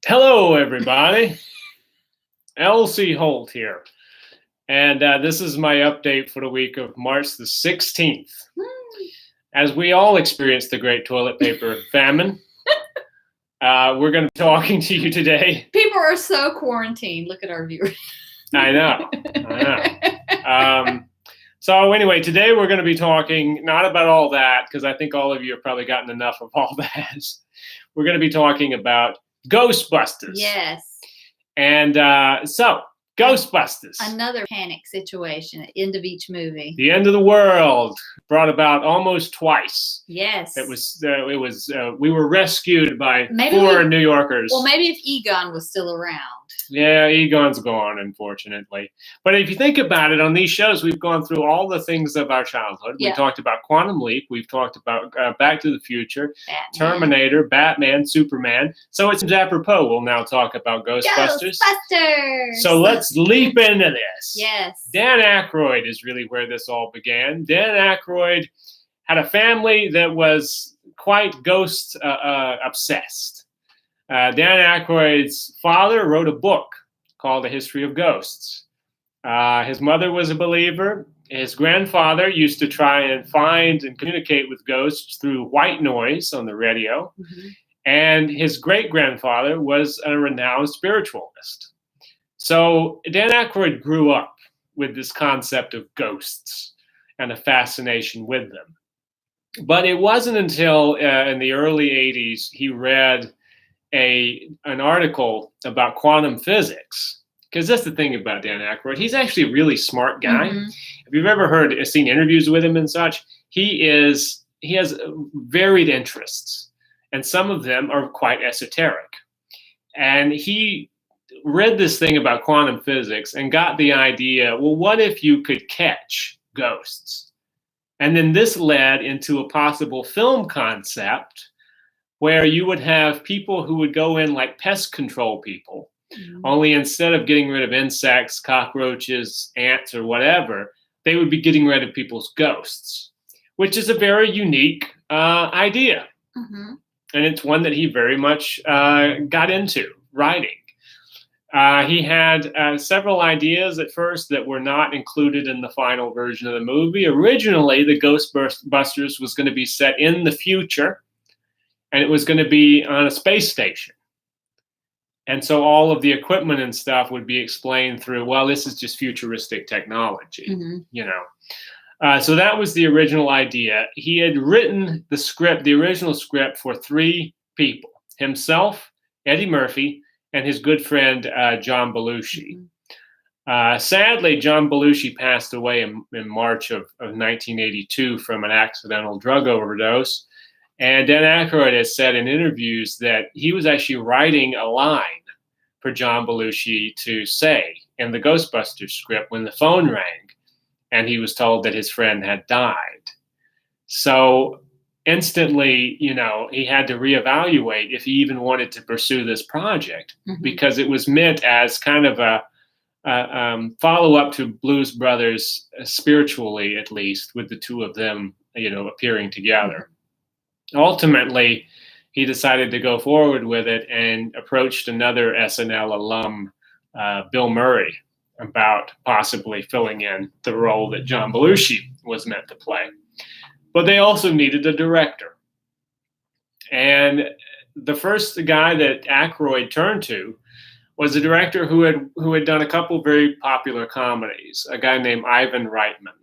Hello, everybody. LC Holt here. And this is my update for the week of March the 16th. As we all experienced the great toilet paper famine, we're going to be talking to you today. People are so quarantined. Look at our viewers. I know. So anyway, today we're going to be talking not about all that, because I think all of you have probably gotten enough of all that. We're going to be talking about Ghostbusters. Yes. And so, Ghostbusters. Another panic situation at the end of each movie. The end of the world brought about almost twice. Yes. We were rescued by four New Yorkers. Well, maybe if Egon was still around. Yeah, Egon's gone, unfortunately. But if you think about it, on these shows, we've gone through all the things of our childhood. Yeah. We talked about Quantum Leap. We've talked about Back to the Future, Batman. Terminator, Batman, Superman. So it's apropos. We'll now talk about Ghostbusters. Ghostbusters! So let's leap into this. Yes. Dan Aykroyd is really where this all began. Dan Aykroyd had a family that was quite ghost obsessed. Dan Aykroyd's father wrote a book called A History of Ghosts. His mother was a believer. His grandfather used to try and find and communicate with ghosts through white noise on the radio. Mm-hmm. And his great-grandfather was a renowned spiritualist. So Dan Aykroyd grew up with this concept of ghosts and a fascination with them. But it wasn't until in the early 80s he read an article about quantum physics, because that's the thing about Dan Aykroyd. He's actually a really smart guy. Mm-hmm. If you've ever seen interviews with him and such, he has varied interests, and some of them are quite esoteric. And he read this thing about quantum physics and got the idea, well, what if you could catch ghosts? And then this led into a possible film concept where you would have people who would go in like pest control people, mm-hmm. only instead of getting rid of insects, cockroaches, ants, or whatever, they would be getting rid of people's ghosts, which is a very unique idea. Mm-hmm. And it's one that he very much got into writing. He had several ideas at first that were not included in the final version of the movie. Originally, the Ghostbusters was going to be set in the future, and it was going to be on a space station. And so all of the equipment and stuff would be explained through, well, this is just futuristic technology, mm-hmm. you know. So that was the original idea. He had written the original script for three people: himself, Eddie Murphy, and his good friend, John Belushi. Mm-hmm. Sadly, John Belushi passed away in March of 1982 from an accidental drug overdose. And Dan Aykroyd has said in interviews that he was actually writing a line for John Belushi to say in the Ghostbusters script when the phone rang and he was told that his friend had died. So instantly, you know, he had to reevaluate if he even wanted to pursue this project, mm-hmm. because it was meant as kind of a follow-up to Blues Brothers, spiritually at least, with the two of them, you know, appearing together. Mm-hmm. Ultimately, he decided to go forward with it and approached another SNL alum, Bill Murray, about possibly filling in the role that John Belushi was meant to play. But they also needed a director. And the first guy that Aykroyd turned to was a director who had done a couple very popular comedies, a guy named Ivan Reitman,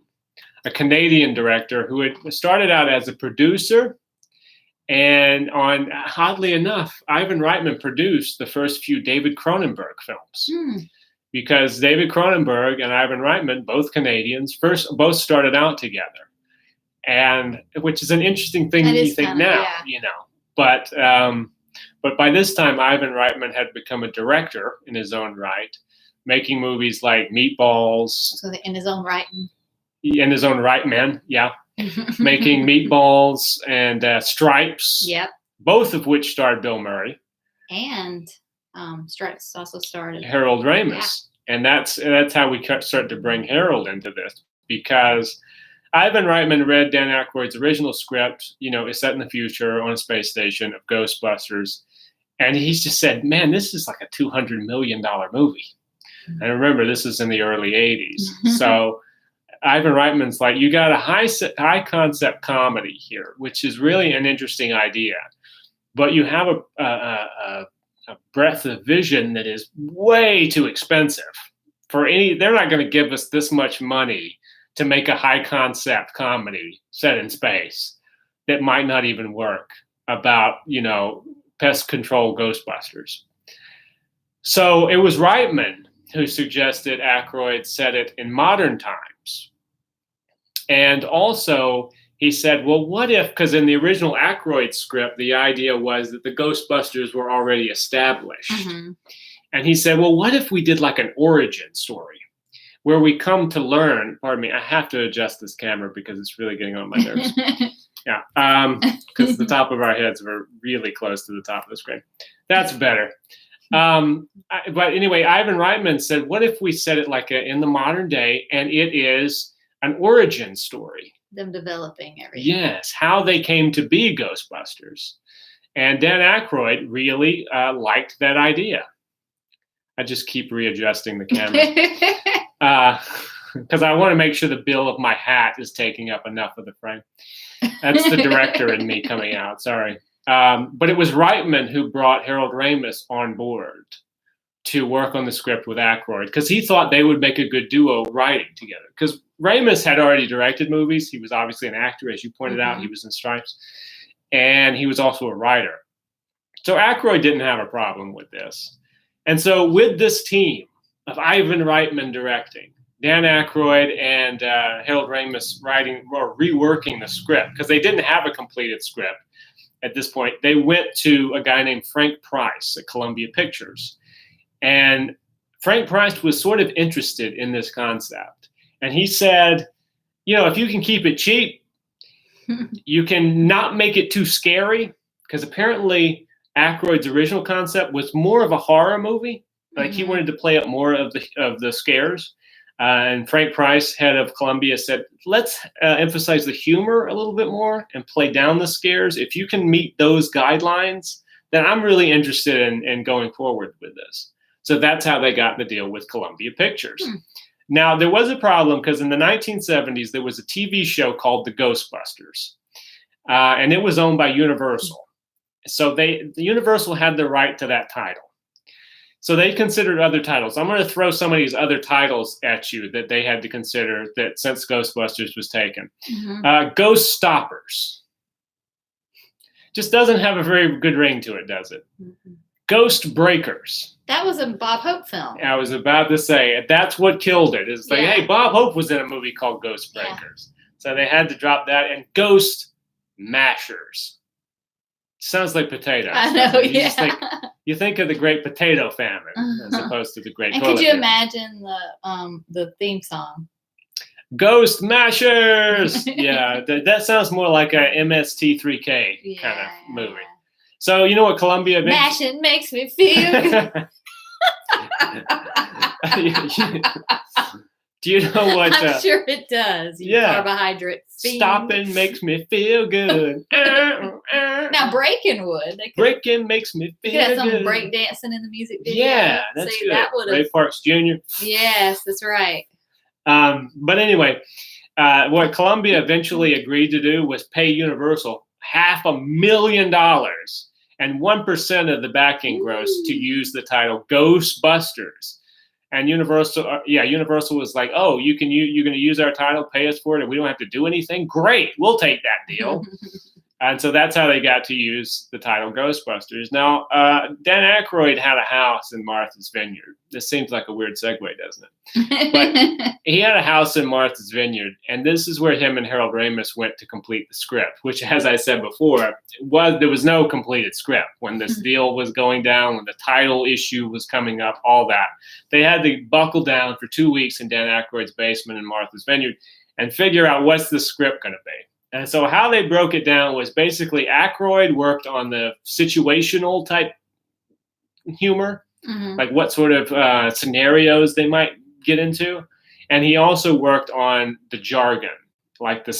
a Canadian director who had started out as a producer. And oddly enough, Ivan Reitman produced the first few David Cronenberg films, because David Cronenberg and Ivan Reitman, both Canadians, both started out together, and which is an interesting thing you think now, yeah. You know. But by this time, Ivan Reitman had become a director in his own right, making movies like Meatballs. So in his own right. In his own right, man, yeah. Making Meatballs and Stripes, yep. Both of which starred Bill Murray. And Stripes also starred Harold Ramis. Yeah. And that's how we started to bring Harold into this, because Ivan Reitman read Dan Aykroyd's original script, you know, is set in the future on a space station of Ghostbusters. And he just said, man, this is like a $200 million movie. And remember, this is in the early 80s. So Ivan Reitman's like, you got a high concept comedy here, which is really an interesting idea. But you have a breadth of vision that is way too expensive. They're not going to give us this much money to make a high concept comedy set in space that might not even work about, pest control Ghostbusters. So it was Reitman who suggested Aykroyd set it in modern times. And also he said, well, what if, because in the original Aykroyd script, the idea was that the Ghostbusters were already established. Mm-hmm. And he said, well, what if we did like an origin story where we come to learn, pardon me, I have to adjust this camera because it's really getting on my nerves. Yeah, because the top of our heads were really close to the top of the screen. That's better. But anyway, Ivan Reitman said, what if we set it like in the modern day and it is an origin story? Them developing everything. Yes, how they came to be Ghostbusters. And Dan Aykroyd really liked that idea. I just keep readjusting the camera. Because I want to make sure the bill of my hat is taking up enough of the frame. That's the director in me coming out, sorry. But it was Reitman who brought Harold Ramis on board to work on the script with Aykroyd, because he thought they would make a good duo writing together. Because Ramis had already directed movies. He was obviously an actor, as you pointed out. He was in Stripes. And he was also a writer. So Aykroyd didn't have a problem with this. And so with this team of Ivan Reitman directing, Dan Aykroyd and Harold Ramis writing or reworking the script, because they didn't have a completed script at this point, they went to a guy named Frank Price at Columbia Pictures. And Frank Price was sort of interested in this concept. And he said, if you can keep it cheap, you can not make it too scary, because apparently Aykroyd's original concept was more of a horror movie. Like he wanted to play up more of the scares. And Frank Price, head of Columbia, said, let's emphasize the humor a little bit more and play down the scares. If you can meet those guidelines, then I'm really interested in going forward with this. So that's how they got the deal with Columbia Pictures. Now, there was a problem because in the 1970s, there was a TV show called The Ghostbusters. And it was owned by Universal. So the Universal had the right to that title. So they considered other titles. I'm going to throw some of these other titles at you that they had to consider that since Ghostbusters was taken. Ghost Stoppers. Just doesn't have a very good ring to it, does it? Ghost Breakers. That was a Bob Hope film. I was about to say, that's what killed it. It's like, hey, Bob Hope was in a movie called Ghost Breakers. So they had to drop that. And Ghost Mashers. Sounds like potatoes. I know, You think of the Great Potato Famine as opposed to the Great Toilet Could you Famine. imagine the theme song? Ghost Mashers! Yeah, that sounds more like a MST3K kind of movie. So you know what Columbia... Mashing makes me feel good. Do you know what... I'm sure it does. Carbohydrate fiend. Stopping makes me feel good. Now breaking would. Breaking makes me feel good. Have some break dancing in the music video. Yeah, that's good. That Ray Parks Jr. Yes, that's right. But anyway, what Columbia eventually agreed to do was pay Universal $500,000 and 1% of the backing gross to use the title Ghostbusters. And Universal was like, oh, you're going to use our title, pay us for it, and we don't have to do anything? Great, we'll take that deal. And so that's how they got to use the title Ghostbusters. Now, Dan Aykroyd had a house in Martha's Vineyard. This seems like a weird segue, doesn't it? But he had a house in Martha's Vineyard, and this is where him and Harold Ramis went to complete the script, which, as I said before, there was no completed script. When this deal was going down, when the title issue was coming up, all that. They had to buckle down for 2 weeks in Dan Aykroyd's basement in Martha's Vineyard and figure out what's the script going to be. And so how they broke it down was basically Aykroyd worked on the situational type humor, like what sort of scenarios they might get into. And he also worked on the jargon like the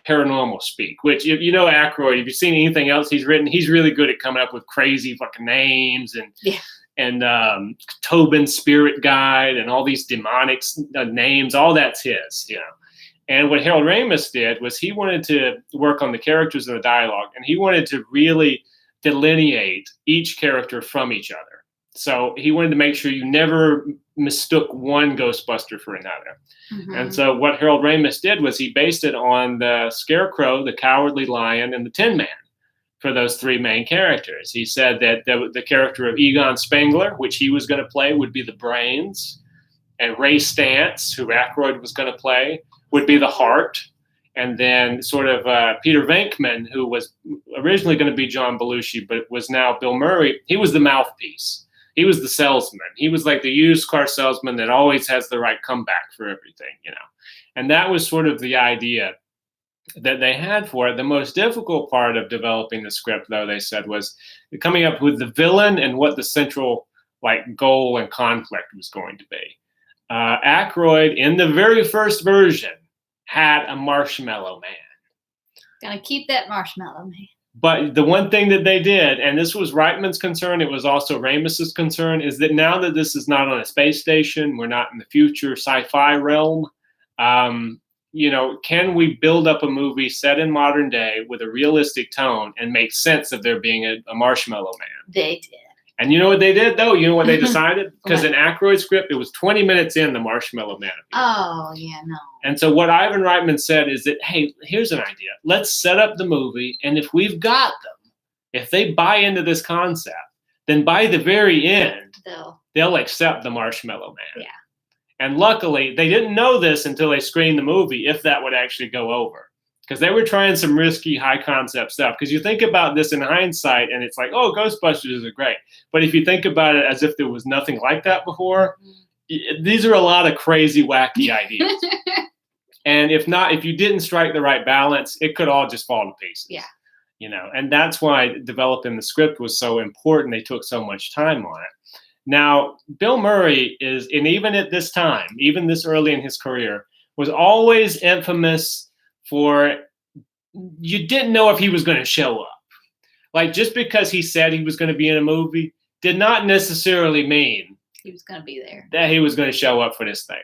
paranormal speak, which you know Aykroyd, if you've seen anything else he's written, he's really good at coming up with crazy fucking names and Tobin's Spirit Guide and all these demonic names, all that's his, you know. And what Harold Ramis did was he wanted to work on the characters and the dialogue, and he wanted to really delineate each character from each other. So he wanted to make sure you never mistook one Ghostbuster for another. Mm-hmm. And so what Harold Ramis did was he based it on the Scarecrow, the Cowardly Lion, and the Tin Man for those three main characters. He said that the character of Egon Spengler, which he was going to play, would be the brains, and Ray Stantz, who Aykroyd was going to play, would be the heart. And then sort of Peter Venkman, who was originally going to be John Belushi, but was now Bill Murray, he was the mouthpiece. He was the salesman. He was like the used car salesman that always has the right comeback for everything, you know. And that was sort of the idea that they had for it. The most difficult part of developing the script, though, they said, was coming up with the villain and what the central like goal and conflict was going to be. Aykroyd, in the very first version, had a marshmallow man. Gonna keep that marshmallow man. But the one thing that they did, and this was Reitman's concern, it was also Ramis's concern, is that now that this is not on a space station, we're not in the future sci-fi realm, you know, can we build up a movie set in modern day with a realistic tone and make sense of there being a marshmallow man? They did. And you know what they did, though? You know what they decided? Because in Aykroyd's script, it was 20 minutes in, the marshmallow man appeared. Oh, yeah, no. And so what Ivan Reitman said is that, hey, here's an idea. Let's set up the movie, and if we've got them, if they buy into this concept, then by the very end, they'll accept the marshmallow man. Yeah. And luckily, they didn't know this until they screened the movie, if that would actually go over. Because they were trying some risky, high-concept stuff. Because you think about this in hindsight, and it's like, oh, Ghostbusters are great. But if you think about it as if there was nothing like that before, these are a lot of crazy, wacky ideas. And if you didn't strike the right balance, it could all just fall to pieces. Yeah. You know, and that's why developing the script was so important. They took so much time on it. Now, Bill Murray is, and even at this time, even this early in his career, was always infamous for, you didn't know if he was going to show up. Like, just because he said he was going to be in a movie did not necessarily mean he was going to be there, that he was going to show up for this thing.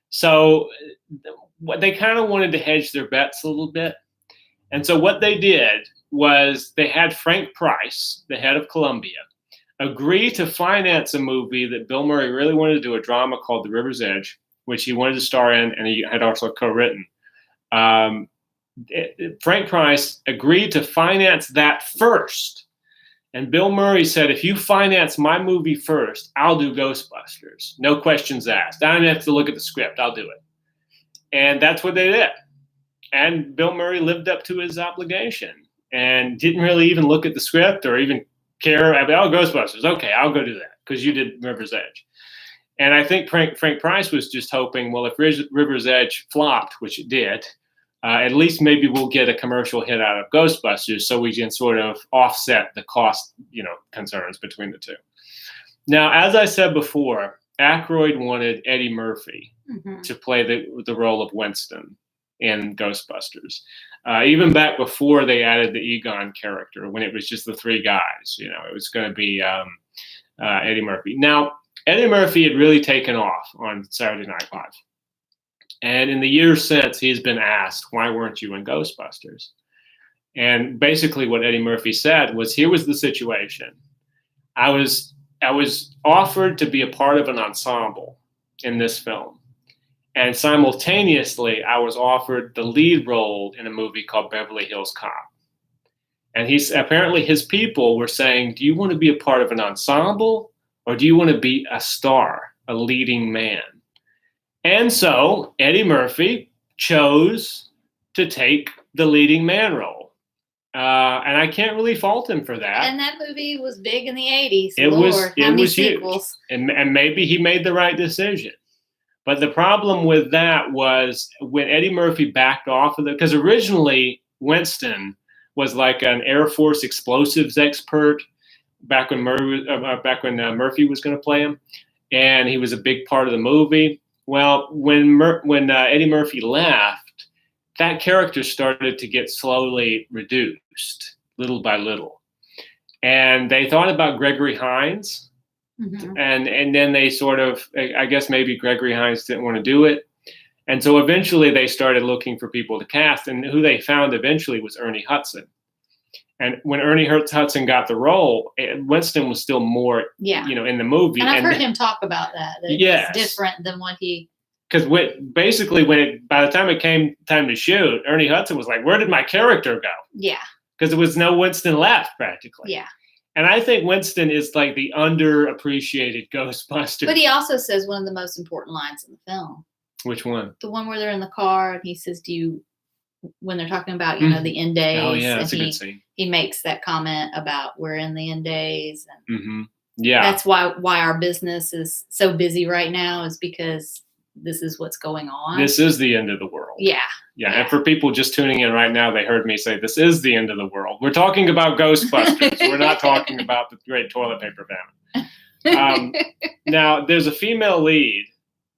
So what they kind of wanted to hedge their bets a little bit. And so what they did was they had Frank Price, the head of Columbia, agree to finance a movie that Bill Murray really wanted to do, a drama called The River's Edge, which he wanted to star in, and he had also co-written. Frank Price agreed to finance that first. And Bill Murray said, if you finance my movie first, I'll do Ghostbusters. No questions asked. I don't have to look at the script. I'll do it. And that's what they did. And Bill Murray lived up to his obligation and didn't really even look at the script or even care about, Ghostbusters. Okay, I'll go do that because you did River's Edge. And I think Frank Price was just hoping, well, if River's Edge flopped, which it did, at least maybe we'll get a commercial hit out of Ghostbusters so we can sort of offset the cost, concerns between the two. Now, as I said before, Aykroyd wanted Eddie Murphy to play the role of Winston in Ghostbusters. Even back before they added the Egon character, when it was just the three guys, it was going to be Eddie Murphy. Now, Eddie Murphy had really taken off on Saturday Night Live. And in the years since, he's been asked, why weren't you in Ghostbusters? And basically what Eddie Murphy said was, here was the situation. I was offered to be a part of an ensemble in this film. And simultaneously, I was offered the lead role in a movie called Beverly Hills Cop. And apparently his people were saying, do you want to be a part of an ensemble or do you want to be a star, a leading man? And so Eddie Murphy chose to take the leading man role. And I can't really fault him for that. And that movie was big in the 80s. It was huge. And maybe he made the right decision. But the problem with that was when Eddie Murphy backed off of it, because originally Winston was like an Air Force explosives expert back when Murphy was going to play him. And he was a big part of the movie. Well, when Eddie Murphy left, that character started to get slowly reduced, little by little. And they thought about Gregory Hines, and then they sort of, I guess maybe Gregory Hines didn't want to do it. And so eventually they started looking for people to cast, and who they found eventually was Ernie Hudson. And when Ernie Hudson got the role, Winston was still more, in the movie. And I've heard him talk about that it's different than what he... Because basically, by the time it came time to shoot, Ernie Hudson was like, where did my character go? Yeah. Because there was no Winston left, practically. Yeah. And I think Winston is like the underappreciated Ghostbuster. But he also says one of the most important lines in the film. Which one? The one where they're in the car, and he says, when they're talking about, the end days. Oh, yeah, that's a good scene. He makes that comment about we're in the end days. And yeah. That's why our business is so busy right now, is because this is what's going on. This is the end of the world. Yeah. Yeah. And for people just tuning in right now, they heard me say this is the end of the world. We're talking about Ghostbusters. We're not talking about the great toilet paper famine. Now, there's a female lead,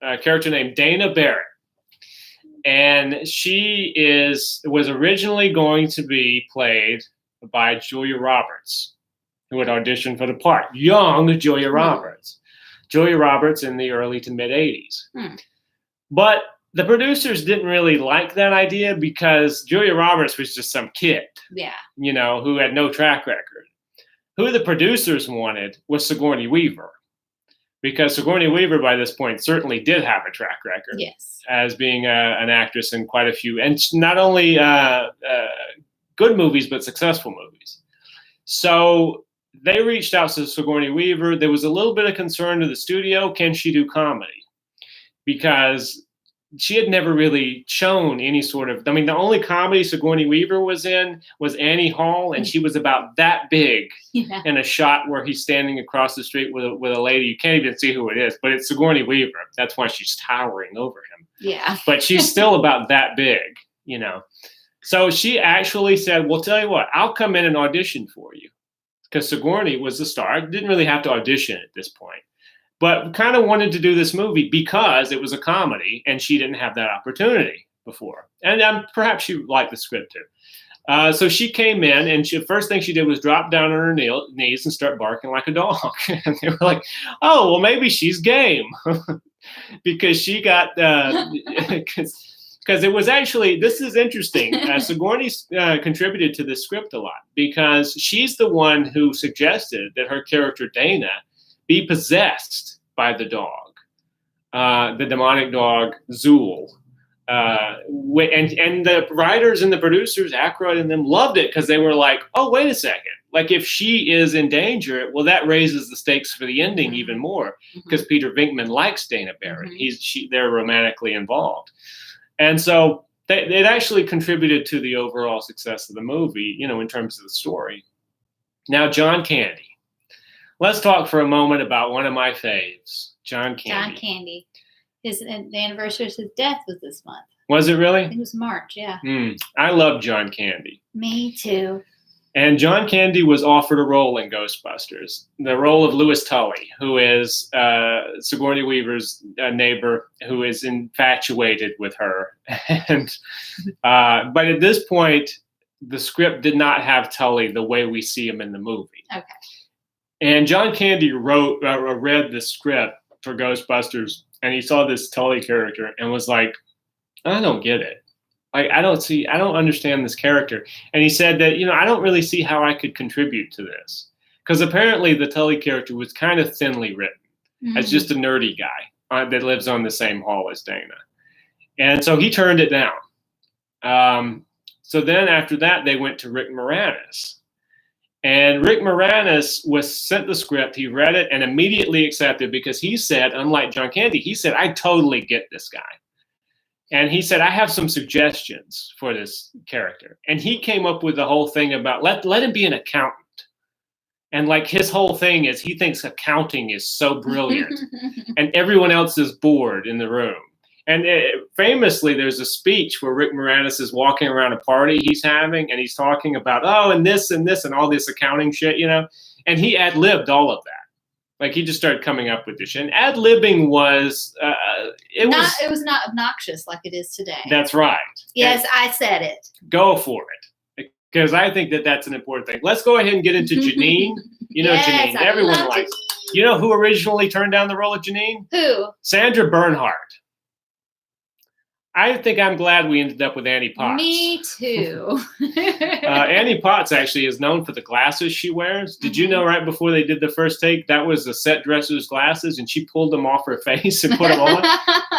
a character named Dana Barrett. And she was originally going to be played by Julia Roberts, who had auditioned for the part. Young Julia Roberts. Julia Roberts in the early to mid 80s. But the producers didn't really like that idea because Julia Roberts was just some kid, who had no track record. Who the producers wanted was Sigourney Weaver, because Sigourney Weaver by this point certainly did have a track record as being an actress in quite a few, and not only good movies, but successful movies. So they reached out to Sigourney Weaver. There was a little bit of concern to the studio, can she do comedy? Because she had never really shown any sort of, the only comedy Sigourney Weaver was in was Annie Hall, and she was about that big in a shot where he's standing across the street with a lady. You can't even see who it is, but it's Sigourney Weaver. That's why she's towering over him. Yeah. But she's still about that big, So she actually said, well, tell you what, I'll come in and audition for you. Because Sigourney was the star. Didn't really have to audition at this point. But kind of wanted to do this movie because it was a comedy and she didn't have that opportunity before. And perhaps she liked the script too. So she came in, and the first thing she did was drop down on her knees and start barking like a dog. And they were like, oh, well, maybe she's game. Because she got, because it was actually, this is interesting. Sigourney contributed to this script a lot because she's the one who suggested that her character Dana be possessed by the dog, the demonic dog Zool. And the writers and the producers, Aykroyd and them, loved it because they were like, oh, wait a second. Like, if she is in danger, well, that raises the stakes for the ending even more because Peter Venkman likes Dana Barrett. They're romantically involved. And so it actually contributed to the overall success of the movie, in terms of the story. Now, John Candy. Let's talk for a moment about one of my faves, John Candy. John Candy. The anniversary of his death was this month. Was it really? It was March, yeah. I love John Candy. Me too. And John Candy was offered a role in Ghostbusters, the role of Louis Tully, who is Sigourney Weaver's neighbor, who is infatuated with her. And but at this point, the script did not have Tully the way we see him in the movie. Okay. And John Candy read the script for Ghostbusters, and he saw this Tully character and was like, I don't get it. Like, I don't understand this character. And he said that, I don't really see how I could contribute to this. Because apparently the Tully character was kind of thinly written as just a nerdy guy that lives on the same hall as Dana. And so he turned it down. So then after that, they went to Rick Moranis. And Rick Moranis was sent the script. He read it and immediately accepted because he said, unlike John Candy, he said, I totally get this guy. And he said, I have some suggestions for this character. And he came up with the whole thing about let him be an accountant. And like his whole thing is he thinks accounting is so brilliant and everyone else is bored in the room. And famously, there's a speech where Rick Moranis is walking around a party he's having, and he's talking about, and this and all this accounting shit, and he ad-libbed all of that. Like he just started coming up with this shit. And ad-libbing was, it was not obnoxious like it is today. That's right. Yes, I said it. Go for it. Because I think that that's an important thing. Let's go ahead and get into Janine. You know, yes, Janine. Everyone likes. You know who originally turned down the role of Janine? Who? Sandra Bernhard. I think I'm glad we ended up with Annie Potts. Me too. Annie Potts actually is known for the glasses she wears. Did you know right before they did the first take, that was the set dresser's glasses, and she pulled them off her face and put them on?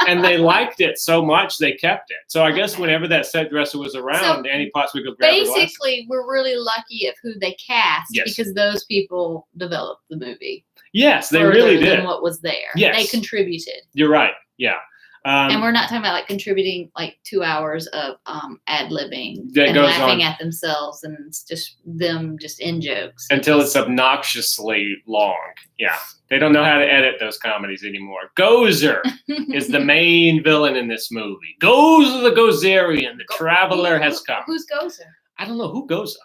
And they liked it so much, they kept it. So I guess whenever that set dresser was around, Annie Potts would go grab her glasses. Basically, we're really lucky of who they cast because those people developed the movie. Yes, they really did. Than what was there. Yes. They contributed. You're right. Yeah. And we're not talking about like contributing like 2 hours of ad-libbing and laughing at themselves and it's just them just in jokes. Until it's obnoxiously long. Yeah. They don't know how to edit those comedies anymore. Gozer is the main villain in this movie. Gozer the Gozerian. The traveler has come. Who's Gozer? I don't know. Who Gozer?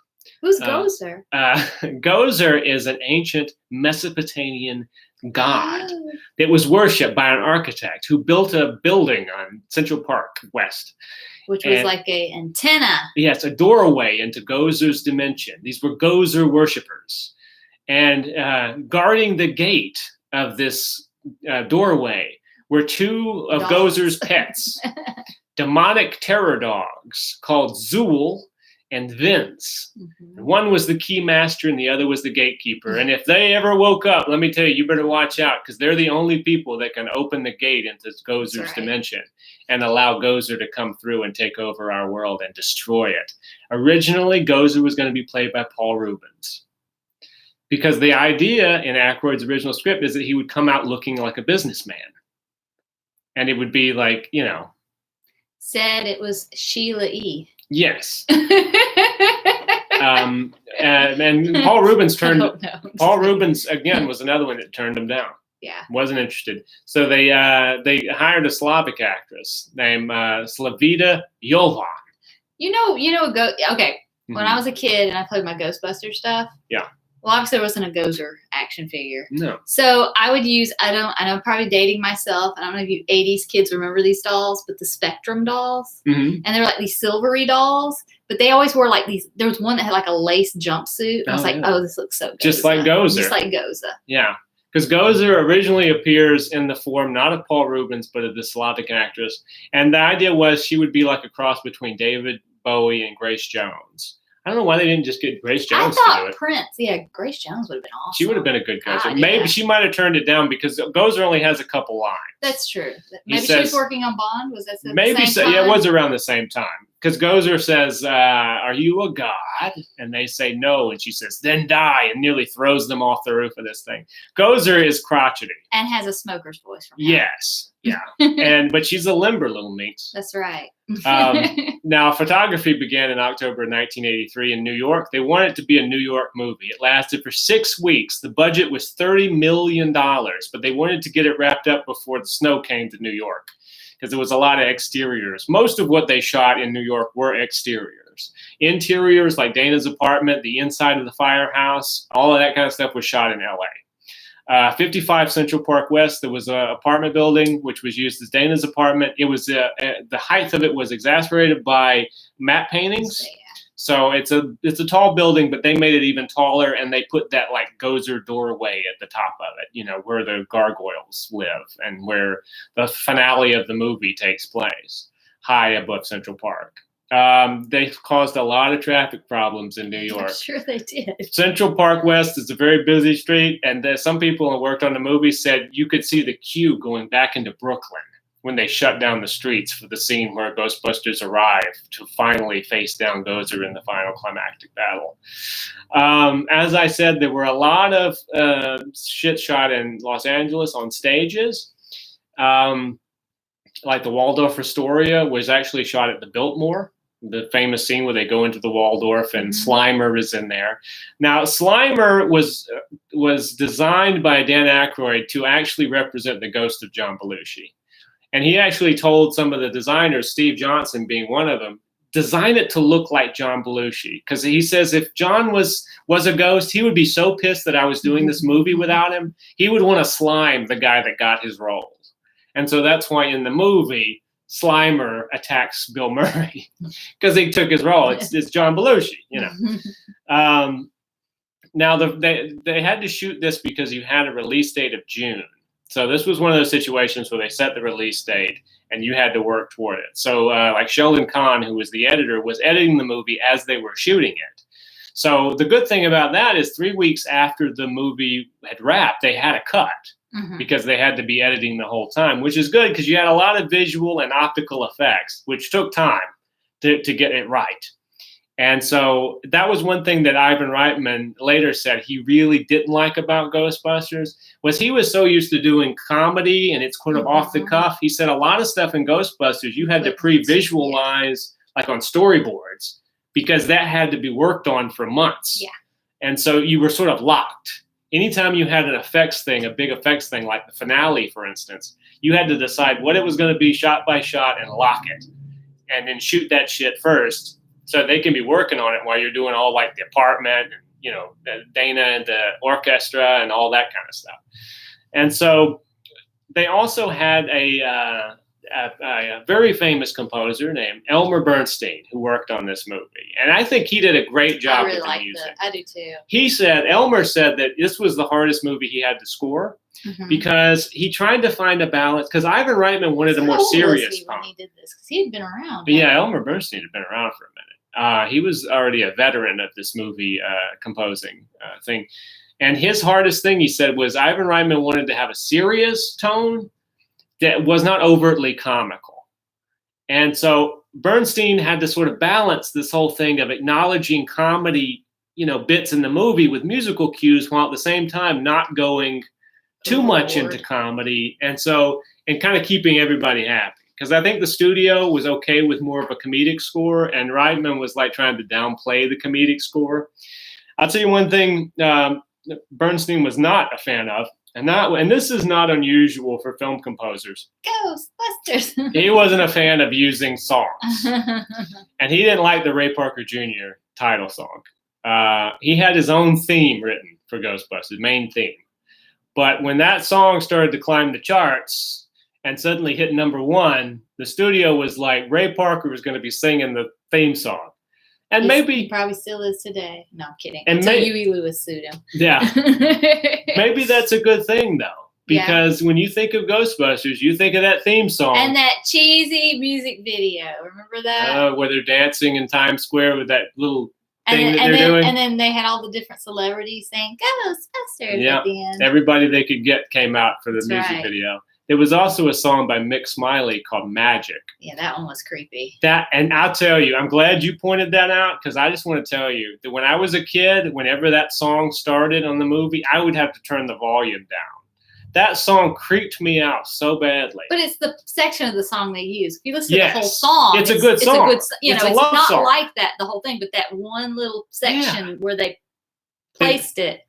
Who's Gozer? Gozer is an ancient Mesopotamian god that was worshipped by an architect who built a building on Central Park West. Which was like a antenna. Yes, a doorway into Gozer's dimension. These were Gozer worshippers. And guarding the gate of this doorway were two of Gozer's pets, demonic terror dogs called Zool and Vince. One was the key master and the other was the gatekeeper. And if they ever woke up, let me tell you, you better watch out because they're the only people that can open the gate into Gozer's dimension and allow Gozer to come through and take over our world and destroy it. Originally, Gozer was going to be played by Paul Reubens because the idea in Aykroyd's original script is that he would come out looking like a businessman. And it would be like, you know. Said it was Sheila E. Yes. And Paul Reubens Paul Reubens again was another one that turned him down. Yeah. Wasn't interested. So they hired a Slavic actress named Slavita Jovan. Okay. When I was a kid and I played my Ghostbusters stuff. Yeah. Well, obviously there wasn't a Gozer action figure. No. So I would use, I know I'm probably dating myself. I don't know if you 80s kids remember these dolls, but the Spectrum dolls. And they were like these silvery dolls, but they always wore like these, there was one that had like a lace jumpsuit. I was like, oh, this looks so good. Just like Gozer. Just like Gozer. Yeah. Because Gozer originally appears in the form not of Paul Reubens, but of the Slavic actress. And the idea was she would be like a cross between David Bowie and Grace Jones. I don't know why they didn't just get Grace Jones to do it. Prince. Yeah, Grace Jones would have been awesome. She would have been a good Gozer. Maybe she might have turned it down because Gozer only has a couple lines. That's true. Maybe she was working on Bond. Was that maybe the same time? Yeah, it was around the same time. Because Gozer says, "Are you a god?" And they say no, and she says, "Then die," and nearly throws them off the roof of this thing. Gozer is crotchety and has a smoker's voice. Yes, yeah, but she's a limber little minx. That's right. Now, photography began in October 1983 in New York. They wanted it to be a New York movie. It lasted for 6 weeks. The budget was $30 million, but they wanted to get it wrapped up before the snow came to New York because there was a lot of exteriors. Most of what they shot in New York were exteriors. Interiors, like Dana's apartment, the inside of the firehouse, all of that kind of stuff was shot in L.A. 55 Central Park West, there was an apartment building which was used as Dana's apartment. It was the height of it was exasperated by matte paintings. So it's a tall building, but they made it even taller, and they put that like Gozer doorway at the top of it, you know, where the gargoyles live and where the finale of the movie takes place, high above Central Park. They caused a lot of traffic problems in New York. I'm sure they did. Central Park West is a very busy street, and some people who worked on the movie said you could see the queue going back into Brooklyn when they shut down the streets for the scene where Ghostbusters arrive to finally face down Gozer in the final climactic battle. As I said, there were a lot of shit shot in Los Angeles on stages. Like the Waldorf Astoria was actually shot at the Biltmore, the famous scene where they go into the Waldorf and Slimer is in there. Now, Slimer was designed by Dan Aykroyd to actually represent the ghost of John Belushi. And he actually told some of the designers, Steve Johnson being one of them, design it to look like John Belushi, because he says if John was a ghost, he would be so pissed that I was doing this movie without him. He would want to slime the guy that got his roles, and so that's why in the movie Slimer attacks Bill Murray because he took his role. It's John Belushi, you know. Now they had to shoot this because you had a release date of June. So this was one of those situations where they set the release date and you had to work toward it. So like Sheldon Kahn, who was the editor, was editing the movie as they were shooting it. So the good thing about that is 3 weeks after the movie had wrapped, they had a cut because they had to be editing the whole time, which is good because you had a lot of visual and optical effects, which took time to get it right. And so that was one thing that Ivan Reitman later said he really didn't like about Ghostbusters, was he was so used to doing comedy and it's kind of off the cuff. He said a lot of stuff in Ghostbusters you had to pre-visualize like on storyboards because that had to be worked on for months. Yeah. And so you were sort of locked. Anytime you had an effects thing, a big effects thing like the finale, for instance, you had to decide what it was going to be shot by shot and lock it and then shoot that shit first. So they can be working on it while you're doing all like the apartment, and, you know, the Dana and the orchestra and all that kind of stuff. And so they also had a very famous composer named Elmer Bernstein who worked on this movie. And I think he did a great job with the music. I do too. Elmer said that this was the hardest movie he had to score because he tried to find a balance. Because Ivan Reitman wanted a more serious when he did this? Because he had been around. But yeah, Elmer Bernstein had been around for a minute. He was already a veteran of this movie composing thing. And his hardest thing, he said, was Ivan Reitman wanted to have a serious tone that was not overtly comical. And so Bernstein had to sort of balance this whole thing of acknowledging comedy, you know, bits in the movie with musical cues while at the same time not going too much into comedy. And kind of keeping everybody happy. Because I think the studio was okay with more of a comedic score, and Reitman was like trying to downplay the comedic score. I'll tell you one thing Bernstein was not a fan of, and this is not unusual for film composers. Ghostbusters. He wasn't a fan of using songs, and he didn't like the Ray Parker Jr. title song. He had his own theme written for Ghostbusters, main theme. But when that song started to climb the charts and suddenly hit #1, the studio was like, Ray Parker was going to be singing the theme song. And he probably still is today. No, I'm kidding. And until Huey Lewis sued him. Yeah. Maybe that's a good thing, though. Because when you think of Ghostbusters, you think of that theme song. And that cheesy music video. Remember that? Where they're dancing in Times Square with that little thing that they're doing. And then they had all the different celebrities saying Ghostbusters at the end. Everybody they could get came out for the music video. There was also a song by Mick Smiley called Magic. Yeah, that one was creepy. And I'll tell you, I'm glad you pointed that out, because I just want to tell you that when I was a kid, whenever that song started on the movie, I would have to turn the volume down. That song creeped me out so badly. But it's the section of the song they use. If you listen to the whole song, it's a good song. It's not song. Like that, the whole thing, but that one little section where they placed it.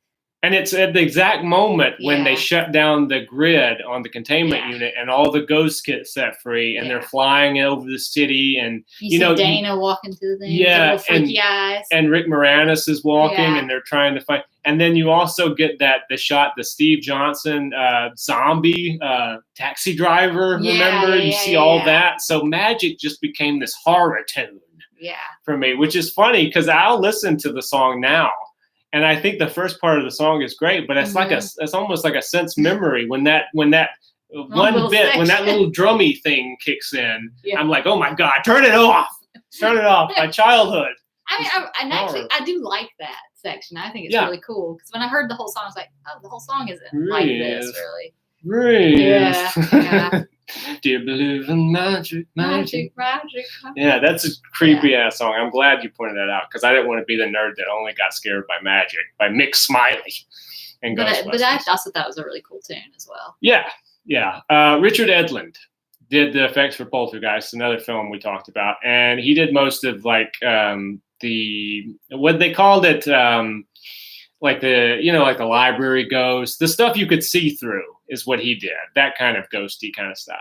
And it's at the exact moment when they shut down the grid on the containment unit and all the ghosts get set free and they're flying over the city. And you see Dana walking through the thing, little freaky eyes. And Rick Moranis is walking and they're trying to find. And then you also get the Steve Johnson zombie taxi driver, remember? You see all that. So Magic just became this horror tune for me, which is funny because I'll listen to the song now. And I think the first part of the song is great, but it's like it's almost like a sense memory when that little drummy thing kicks in. Yeah. I'm like, oh my God, turn it off, my childhood. I do like that section. I think it's really cool because when I heard the whole song, I was like, oh, the whole song isn't like this, really. Yeah. Do you believe in magic? Yeah, that's a creepy ass song. I'm glad you pointed that out because I didn't want to be the nerd that only got scared by magic, by Mick Smiley and Ghostbusters. But I also thought it was a really cool tune as well. Yeah. Richard Edlund did the effects for Poltergeist, another film we talked about, and he did most of like what they called it, like the library ghost, the stuff you could see through is what he did. That kind of ghosty kind of stuff.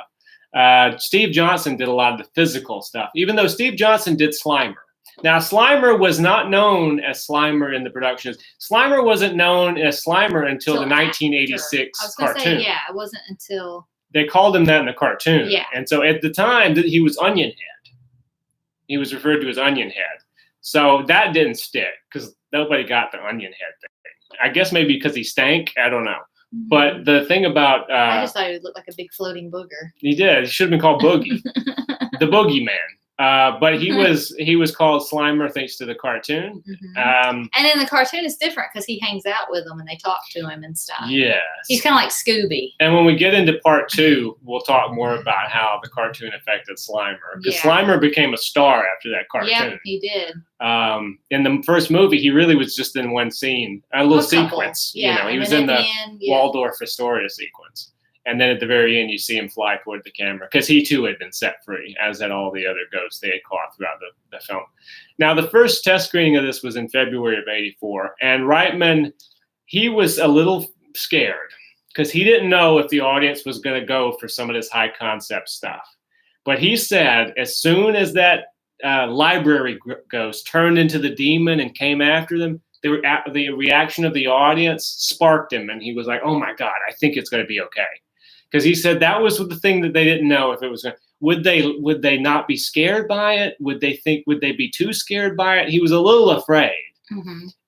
Steve Johnson did a lot of the physical stuff, even though Steve Johnson did Slimer. Now, Slimer was not known as Slimer in the productions. Slimer wasn't known as Slimer until the 1986 cartoon. Say, yeah, it wasn't until... They called him that in the cartoon. Yeah. And so at the time, he was Onion Head. He was referred to as Onion Head. So that didn't stick because nobody got the Onion Head thing. I guess maybe because he stank. I don't know. But the thing about... I just thought he would look like a big floating booger. He did. He should have been called Boogie. The Boogeyman. But he was called Slimer thanks to the cartoon. And in the cartoon, it's different because he hangs out with them and they talk to him and stuff. Yes. He's kind of like Scooby. And when we get into part 2, we'll talk more about how the cartoon affected Slimer. Because Slimer became a star after that cartoon. Yeah, he did. In the first movie, he really was just in one scene, a little sequence. Yeah, he was in the Waldorf Astoria sequence. And then at the very end, you see him fly toward the camera because he, too, had been set free, as had all the other ghosts they had caught throughout the film. Now, the first test screening of this was in February of '84. And Reitman, he was a little scared because he didn't know if the audience was going to go for some of this high-concept stuff. But he said as soon as that library ghost turned into the demon and came after them, the reaction of the audience sparked him. And he was like, oh, my God, I think it's going to be okay. Because he said that was the thing that they didn't know if it was going to. Would they not be scared by it? Would they be too scared by it? He was a little afraid.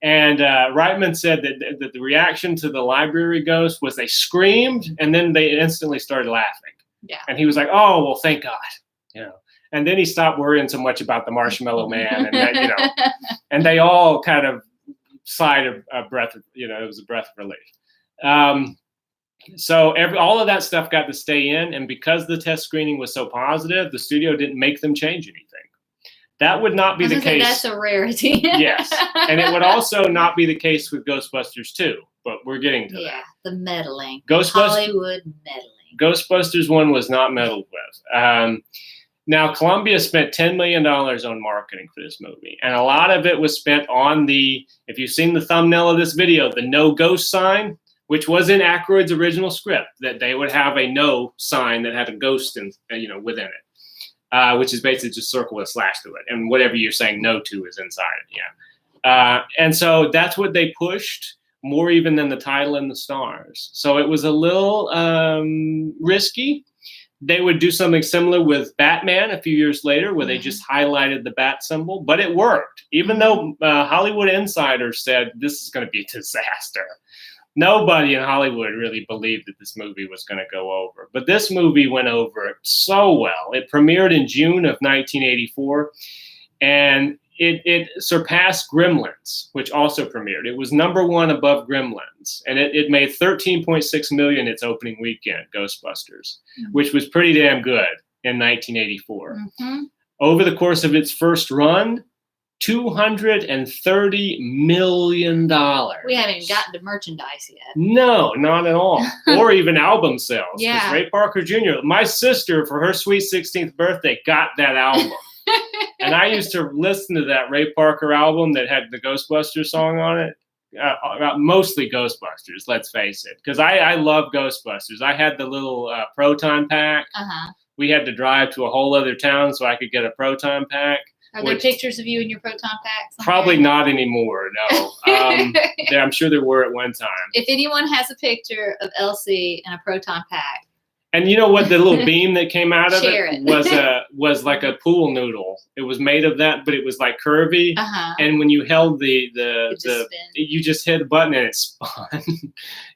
And Reitman said that the reaction to the library ghost was they screamed and then they instantly started laughing. Yeah. And he was like, oh, well, thank God. And then he stopped worrying so much about the Marshmallow Man and that, and they all kind of sighed a breath of, it was a breath of relief. So all of that stuff got to stay in, and because the test screening was so positive, the studio didn't make them change anything. That would not be the case. That's a rarity. Yes, and it would also not be the case with Ghostbusters 2, but we're getting to that. Yeah, the meddling. Hollywood meddling. Ghostbusters 1 was not meddled with. Now, Columbia spent $10 million on marketing for this movie, and a lot of it was spent on if you've seen the thumbnail of this video, the no ghost sign, which was in Aykroyd's original script, that they would have a no sign that had a ghost within it, which is basically just circle with a slash through it, and whatever you're saying no to is inside it. Yeah, and so that's what they pushed more even than the title and the stars. So it was a little risky. They would do something similar with Batman a few years later, where they just highlighted the bat symbol, but it worked, even though Hollywood insiders said this is going to be a disaster. Nobody in Hollywood really believed that this movie was going to go over. But this movie went over so well. It premiered in June of 1984, and it surpassed Gremlins, which also premiered. It was #1 above Gremlins, and it made $13.6 million its opening weekend, Ghostbusters, which was pretty damn good in 1984. Over the course of its first run, $230 million. We haven't even gotten to merchandise yet. No, not at all. Or even album sales. Yeah. Ray Parker Jr., my sister, for her sweet 16th birthday, got that album. And I used to listen to that Ray Parker album that had the Ghostbusters song on it. Mostly Ghostbusters, let's face it. Because I love Ghostbusters. I had the little Proton pack. We had to drive to a whole other town so I could get a Proton pack. Are there pictures of you in your Proton pack? Probably not anymore, no. I'm sure there were at one time. If anyone has a picture of Elsie in a Proton pack. And you know what? The little beam that came out of it was like a pool noodle. It was made of that, but it was like curvy. And when you held you just hit a button and it spun.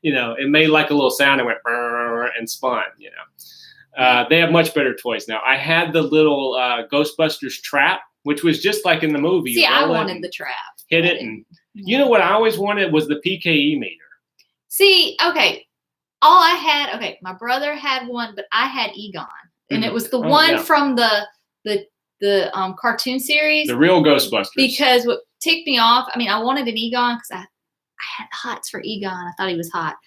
It made like a little sound and went brrr and spun, They have much better toys now. I had the little Ghostbusters trap, which was just like in the movie. See, I wanted the trap. Hit it, and what I always wanted was the PKE meter. See, okay, all I had, my brother had one, but I had Egon, and it was the one from the cartoon series, the real Ghostbusters. Because what ticked me off, I wanted an Egon because I had hots for Egon. I thought he was hot.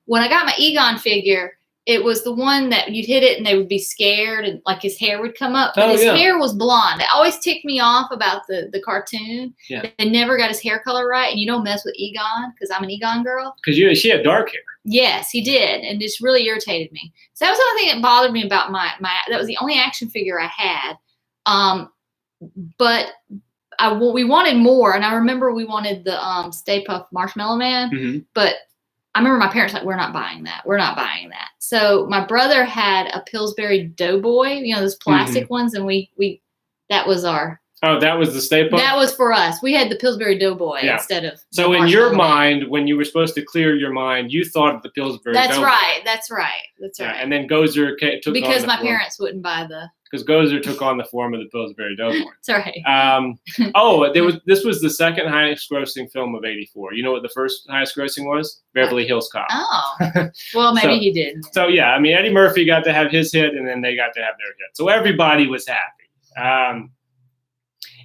When I got my Egon figure, It was the one that you'd hit it and they would be scared and like his hair would come up. But Oh, his yeah. hair was blonde. It always ticked me off about the cartoon. Yeah. They never got his hair color right. And you don't mess with Egon because I'm an Egon girl. Because she had dark hair. Yes, he did. And just really irritated me. So that was the only thing that bothered me about my that was the only action figure I had. But we wanted more. And I remember we wanted the Stay Puft Marshmallow Man. Mm-hmm. But I remember my parents like, we're not buying that. We're not buying that. So my brother had a Pillsbury Doughboy, those plastic ones, and we that was our. Oh, that was the Stay Puft? That was for us. We had the Pillsbury Doughboy instead of. So in your mind, when you were supposed to clear your mind, you thought of the Pillsbury Doughboy. That's right. Yeah, and then Gozer took because on my parents wouldn't buy the. Because Gozer took on the form of the Pillsbury Doughboy. That's right. This was the second highest grossing film of '84. You know what the first highest grossing was? Beverly Hills Cop. Oh, well, maybe he did. So yeah, I mean Eddie Murphy got to have his hit, and then they got to have their hit. So everybody was happy.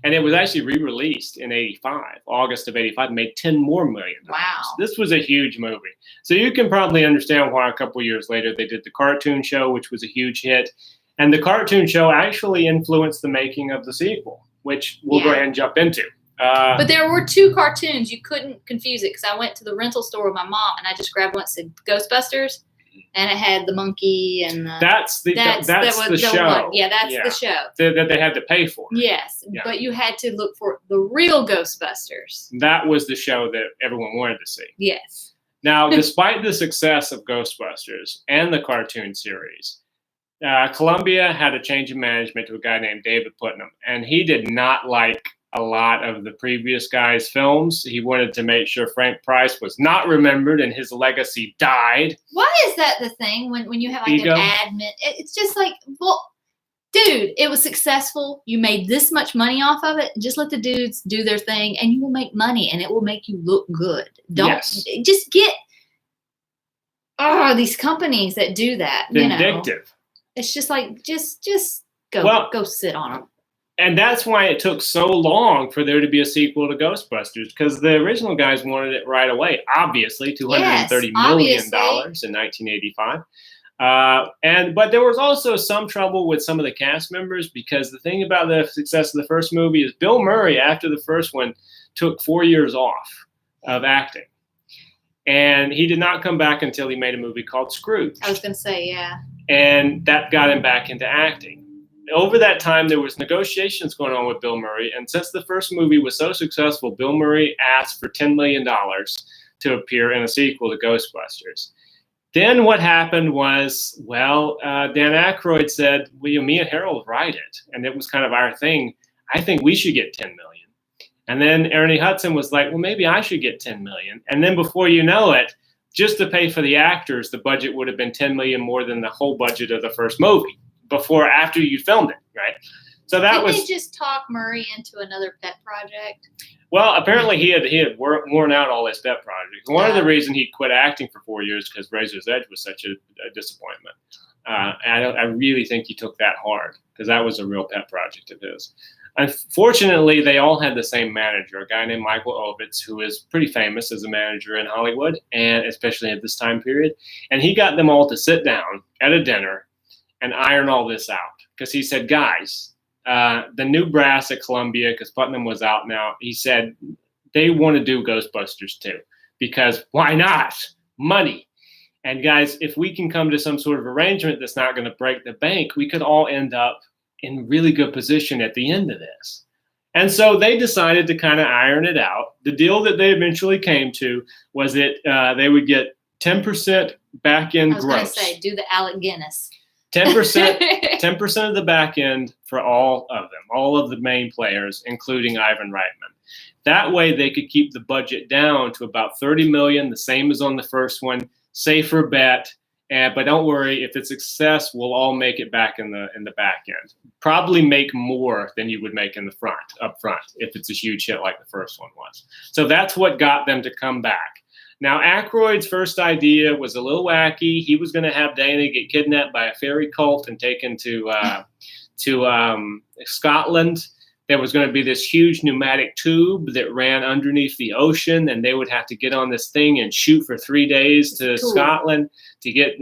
And it was actually re-released in '85, August of '85, made $10 more million. Wow. This was a huge movie. So you can probably understand why a couple years later they did the cartoon show, which was a huge hit. And the cartoon show actually influenced the making of the sequel, which we'll go ahead and jump into. But there were two cartoons. You couldn't confuse it because I went to the rental store with my mom and I just grabbed one that said Ghostbusters. And it had the monkey and the... That's the show. One. Yeah, that's the show. That they had to pay for. Yes, but you had to look for the real Ghostbusters. That was the show that everyone wanted to see. Yes. Now, despite the success of Ghostbusters and the cartoon series, Columbia had a change of management to a guy named David Putnam, and he did not like a lot of the previous guy's films. He wanted to make sure Frank Price was not remembered and his legacy died. Why is that the thing when you have like an admin? It's just like, well, dude, it was successful. You made this much money off of it. Just let the dudes do their thing and you will make money and it will make you look good. Don't just get these companies that do that. Vindictive. It's just like, just go sit on them. And that's why it took so long for there to be a sequel to Ghostbusters, because the original guys wanted it right away. Obviously, $230 million in 1985. But there was also some trouble with some of the cast members, because the thing about the success of the first movie is Bill Murray, after the first one, took 4 years off of acting. And he did not come back until he made a movie called Scrooge. I was going to say, yeah. And that got him back into acting. Over that time, there was negotiations going on with Bill Murray. And since the first movie was so successful, Bill Murray asked for $10 million to appear in a sequel to Ghostbusters. Then what happened was, Dan Aykroyd said, well, me and Harold write it. And it was kind of our thing. I think we should get $10 million. And then Ernie Hudson was like, well, maybe I should get $10 million. And then before you know it, just to pay for the actors, the budget would have been $10 million more than the whole budget of the first movie. After you filmed it, right? So that Didn't they just talk Murray into another pet project? Well, apparently he had worn out all his pet projects. One of the reasons he quit acting for 4 years because Razor's Edge was such a disappointment. And I really think he took that hard because that was a real pet project of his. Unfortunately, they all had the same manager, a guy named Michael Ovitz, who is pretty famous as a manager in Hollywood, and especially at this time period. And he got them all to sit down at a dinner and iron all this out. Because he said, guys, the new brass at Columbia, because Putnam was out now, he said, they want to do Ghostbusters too. Because why not? Money. And guys, if we can come to some sort of arrangement that's not going to break the bank, we could all end up in really good position at the end of this. And so they decided to kind of iron it out. The deal that they eventually came to was that they would get 10% back-end gross. I was going to say, do the Alec Guinness. 10% of the back end for all of them, all of the main players, including Ivan Reitman. That way they could keep the budget down to about $30 million, the same as on the first one, safer bet. But don't worry, if it's a success, we'll all make it back in the back end. Probably make more than you would make in the up front, if it's a huge hit like the first one was. So that's what got them to come back. Now, Aykroyd's first idea was a little wacky. He was going to have Dana get kidnapped by a fairy cult and taken to Scotland. There was going to be this huge pneumatic tube that ran underneath the ocean, and they would have to get on this thing and shoot for 3 days to Scotland to get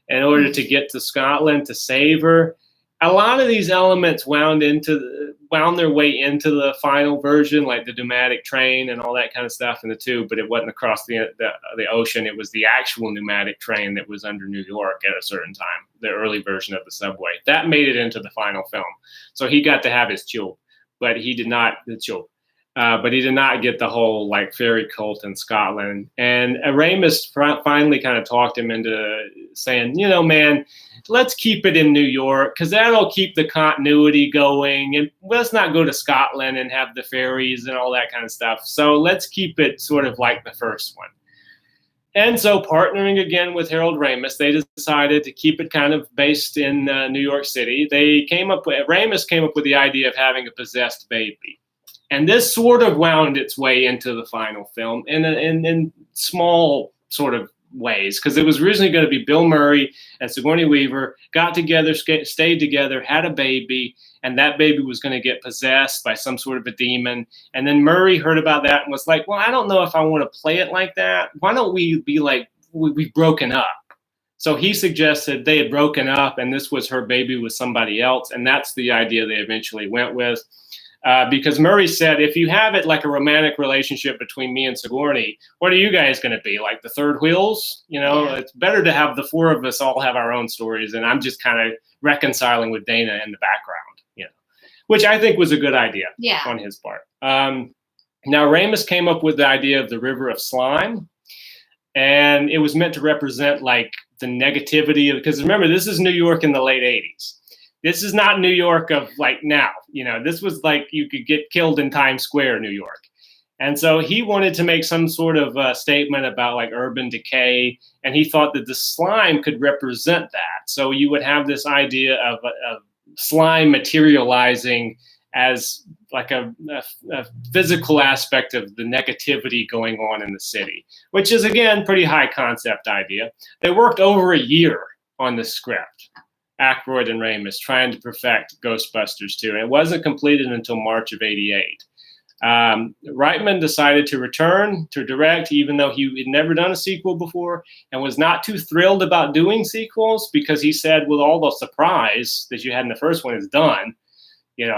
in order to get to Scotland to save her. A lot of these elements wound their way into the final version, like the pneumatic train and all that kind of stuff in the tube, but it wasn't across the ocean. It was the actual pneumatic train that was under New York at a certain time, the early version of the subway. That made it into the final film. So he got to have his tube, but he did not get the whole like fairy cult in Scotland. And Ramis finally kind of talked him into saying, man, let's keep it in New York because that'll keep the continuity going. And let's not go to Scotland and have the fairies and all that kind of stuff. So let's keep it sort of like the first one. And so partnering again with Harold Ramis, they decided to keep it kind of based in New York City. Ramis came up with the idea of having a possessed baby. And this sort of wound its way into the final film in small sort of ways, because it was originally going to be Bill Murray and Sigourney Weaver got together, stayed together, had a baby, and that baby was going to get possessed by some sort of a demon. And then Murray heard about that and was like, well, I don't know if I want to play it like that. Why don't we be like, we've broken up? So he suggested they had broken up and this was her baby with somebody else. And that's the idea they eventually went with. Because Murray said, if you have it like a romantic relationship between me and Sigourney, what are you guys going to be, like the third wheels? It's better to have the four of us all have our own stories, and I'm just kind of reconciling with Dana in the background, which I think was a good idea on his part. Now, Ramis came up with the idea of the River of Slime, and it was meant to represent like the negativity because remember, this is New York in the late 80s. This is not New York of like now, this was like you could get killed in Times Square, New York. And so he wanted to make some sort of statement about like urban decay. And he thought that the slime could represent that. So you would have this idea of slime materializing as like a physical aspect of the negativity going on in the city, which is, again, pretty high concept idea. They worked over a year on the script. Aykroyd and Ramis trying to perfect Ghostbusters 2. And it wasn't completed until March of '88. Reitman decided to return to direct, even though he had never done a sequel before and was not too thrilled about doing sequels because he said, well, all the surprise that you had in the first one is done.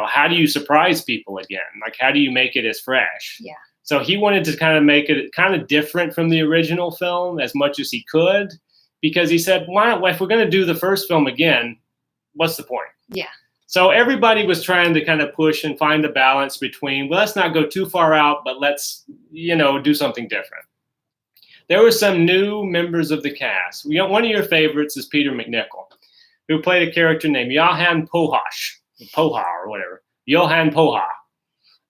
How do you surprise people again? Like, how do you make it as fresh? Yeah. So he wanted to kind of make it kind of different from the original film as much as he could. Because he said, if we're going to do the first film again, what's the point? Yeah. So everybody was trying to kind of push and find a balance between, well, let's not go too far out, but let's, do something different. There were some new members of the cast. One of your favorites is Peter McNichol, who played a character named Johann Poha or whatever. Johann Poha.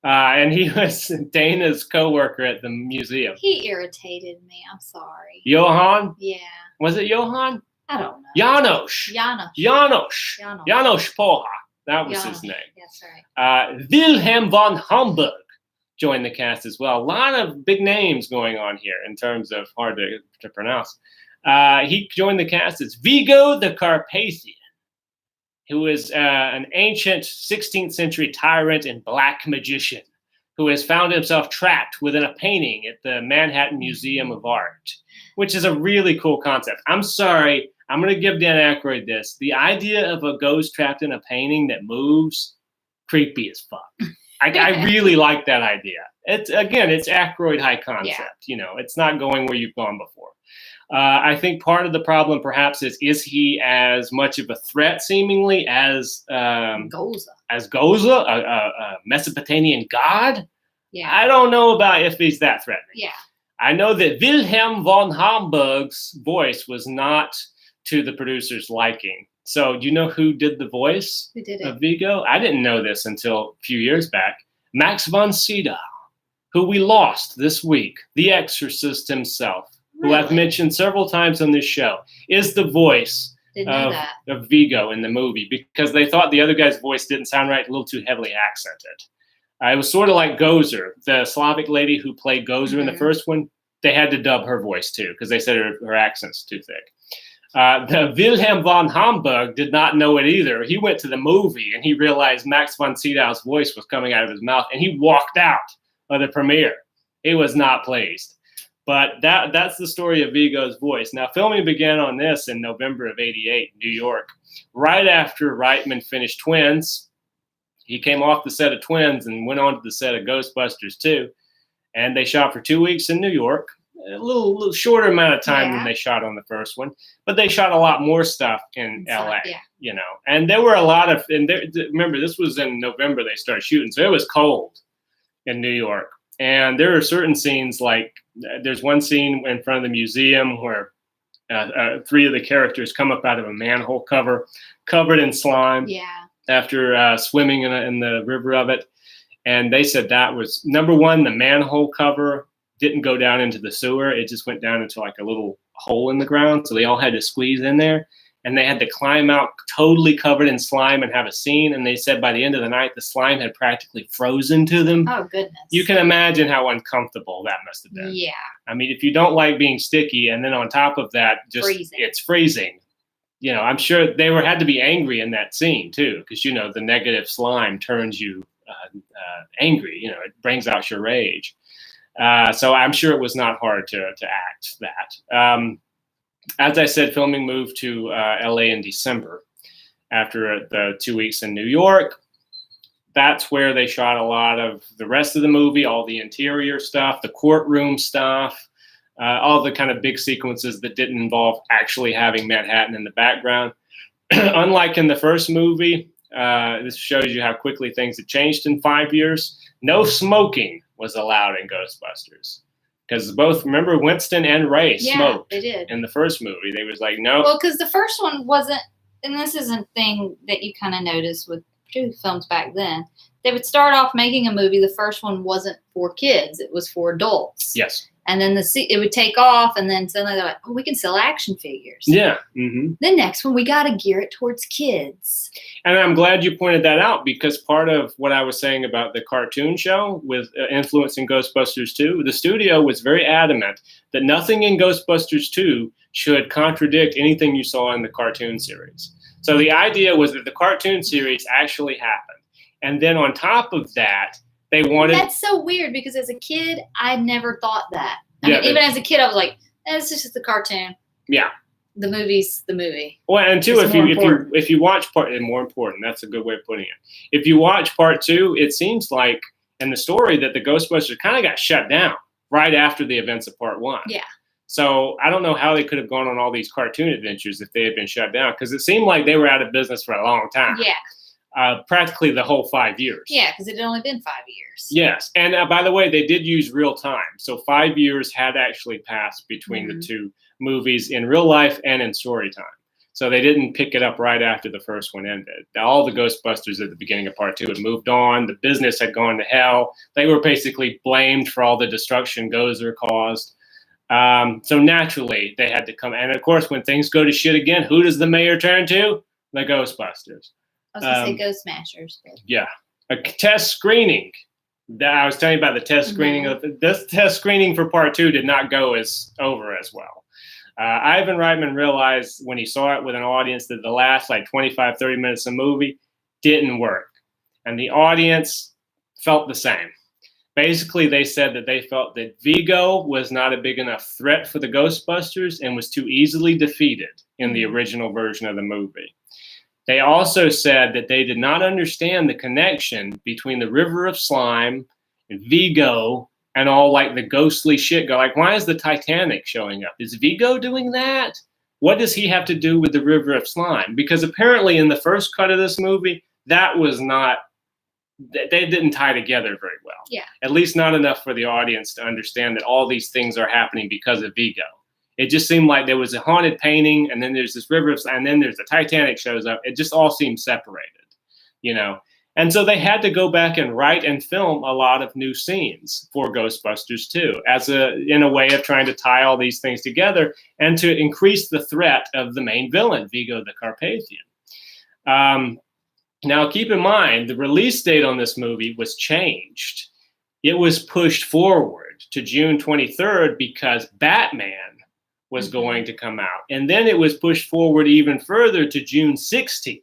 And he was Dana's co-worker at the museum. He irritated me. I'm sorry. Johann? Yeah. Was it Johann? I don't know. Janos Poha. That was his name. That's right. Wilhelm von Hamburg joined the cast as well. A lot of big names going on here in terms of hard to pronounce. He joined the cast as Vigo the Carpathian, who is an ancient 16th century tyrant and black magician who has found himself trapped within a painting at the Manhattan Museum of Art, which is a really cool concept. I'm sorry, I'm going to give Dan Aykroyd this. The idea of a ghost trapped in a painting that moves, creepy as fuck. I really like that idea. It's Aykroyd high concept. It's not going where you've gone before. I think part of the problem perhaps is he as much of a threat seemingly as Goza, a Mesopotamian god? Yeah. I don't know about if he's that threatening. Yeah. I know that Wilhelm von Hamburg's voice was not to the producer's liking. So do you know who did the voice of Vigo? I didn't know this until a few years back. Max von Sydow, who we lost this week, the exorcist himself. Who I've mentioned several times on this show, is the voice of Vigo in the movie because they thought the other guy's voice didn't sound right, a little too heavily accented. It was sort of like Gozer, the Slavic lady who played Gozer in the first one. They had to dub her voice too because they said her accent's too thick. The Wilhelm von Hamburg did not know it either. He went to the movie and he realized Max von Sydow's voice was coming out of his mouth and he walked out of the premiere. He was not pleased. But that's the story of Vigo's voice. Now, filming began on this in November of '88 in New York, right after Reitman finished Twins. He came off the set of Twins and went on to the set of Ghostbusters 2. And they shot for 2 weeks in New York, a little shorter amount of time than they shot on the first one. But they shot a lot more stuff in LA, you know. And there were a lot of, remember, this was in November they started shooting, so it was cold in New York. And there are certain scenes, like there's one scene in front of the museum where 3 of the characters come up out of a manhole cover covered in slime after swimming in the river of it. And they said that was, number one, the manhole cover didn't go down into the sewer. It just went down into like a little hole in the ground. So they all had to squeeze in there. And they had to climb out totally covered in slime and have a scene. And they said by the end of the night, the slime had practically frozen to them. Oh, goodness. You can imagine how uncomfortable that must have been. Yeah. I mean, if you don't like being sticky, and then on top of that, just it's freezing. You know, I'm sure they had to be angry in that scene too, because, you know, the negative slime turns you angry. You know, it brings out your rage. So I'm sure it was not hard to act that. As I said, filming moved to LA in December after the 2 weeks in New York. That's where they shot a lot of the rest of the movie, all the interior stuff, the courtroom stuff, all the kind of big sequences that didn't involve actually having Manhattan in the background. Unlike in the first movie, this shows you how quickly things have changed in 5 years. No smoking was allowed in Ghostbusters. Because both, remember, Winston and Ray smoked they did. in the first movie. They was like, no. Well, because the first one wasn't, and this is a thing that you kind of notice with films back then. They would start off making a movie. The first one wasn't for kids. It was for adults. Yes. And then it would take off, and then suddenly they're like, oh, we can sell action figures. Yeah. Mm-hmm. The next one, we got to gear it towards kids. And I'm glad you pointed that out, because part of what I was saying about the cartoon show with influence in Ghostbusters 2, the studio was very adamant that nothing in Ghostbusters 2 should contradict anything you saw in the cartoon series. So the idea was that the cartoon series actually happened. And then on top of that, they wanted... That's so weird, because as a kid, I never thought that. I mean, even as a kid, I was like, it's just the cartoon. Yeah. The movie's the movie. Well, and two, if you watch part, and more important, that's a good way of putting it. If you watch part 2, it seems like in the story that the Ghostbusters kind of got shut down right after the events of part 1. Yeah. So I don't know how they could have gone on all these cartoon adventures if they had been shut down, because it seemed like they were out of business for a long time. Yeah. Practically the whole 5 years. Yeah, because it had only been 5 years. Yes. And by the way, they did use real time. So 5 years had actually passed between the two movies in real life and in story time. So they didn't pick it up right after the first one ended. All the Ghostbusters at the beginning of part 2 had moved on. The business had gone to hell. They were basically blamed for all the destruction Gozer caused. So naturally, they had to come. And of course, when things go to shit again, who does the mayor turn to? The Ghostbusters. I was going to say Ghost Smashers. But... Yeah. A test screening. I was telling you about the test screening. This test screening for part 2 did not go over as well. Ivan Reitman realized when he saw it with an audience that the last 25, 30 minutes of the movie didn't work. And the audience felt the same. Basically, they said that they felt that Vigo was not a big enough threat for the Ghostbusters and was too easily defeated in the original version of the movie. They also said that they did not understand the connection between the River of Slime and Vigo and all the ghostly shit. Why is the Titanic showing up? Is Vigo doing that? What does he have to do with the River of Slime? Because apparently in the first cut of this movie, that was not, they didn't tie together very well. Yeah. At least not enough for the audience to understand that all these things are happening because of Vigo. It just seemed like there was a haunted painting, and then there's this river, and then there's the Titanic shows up. It just all seemed separated, you know. And so they had to go back and write and film a lot of new scenes for Ghostbusters 2, in a way of trying to tie all these things together and to increase the threat of the main villain, Vigo the Carpathian. Now, keep in mind, the release date on this movie was changed. It was pushed forward to June 23rd because Batman was going to come out. And then it was pushed forward even further to June 16th.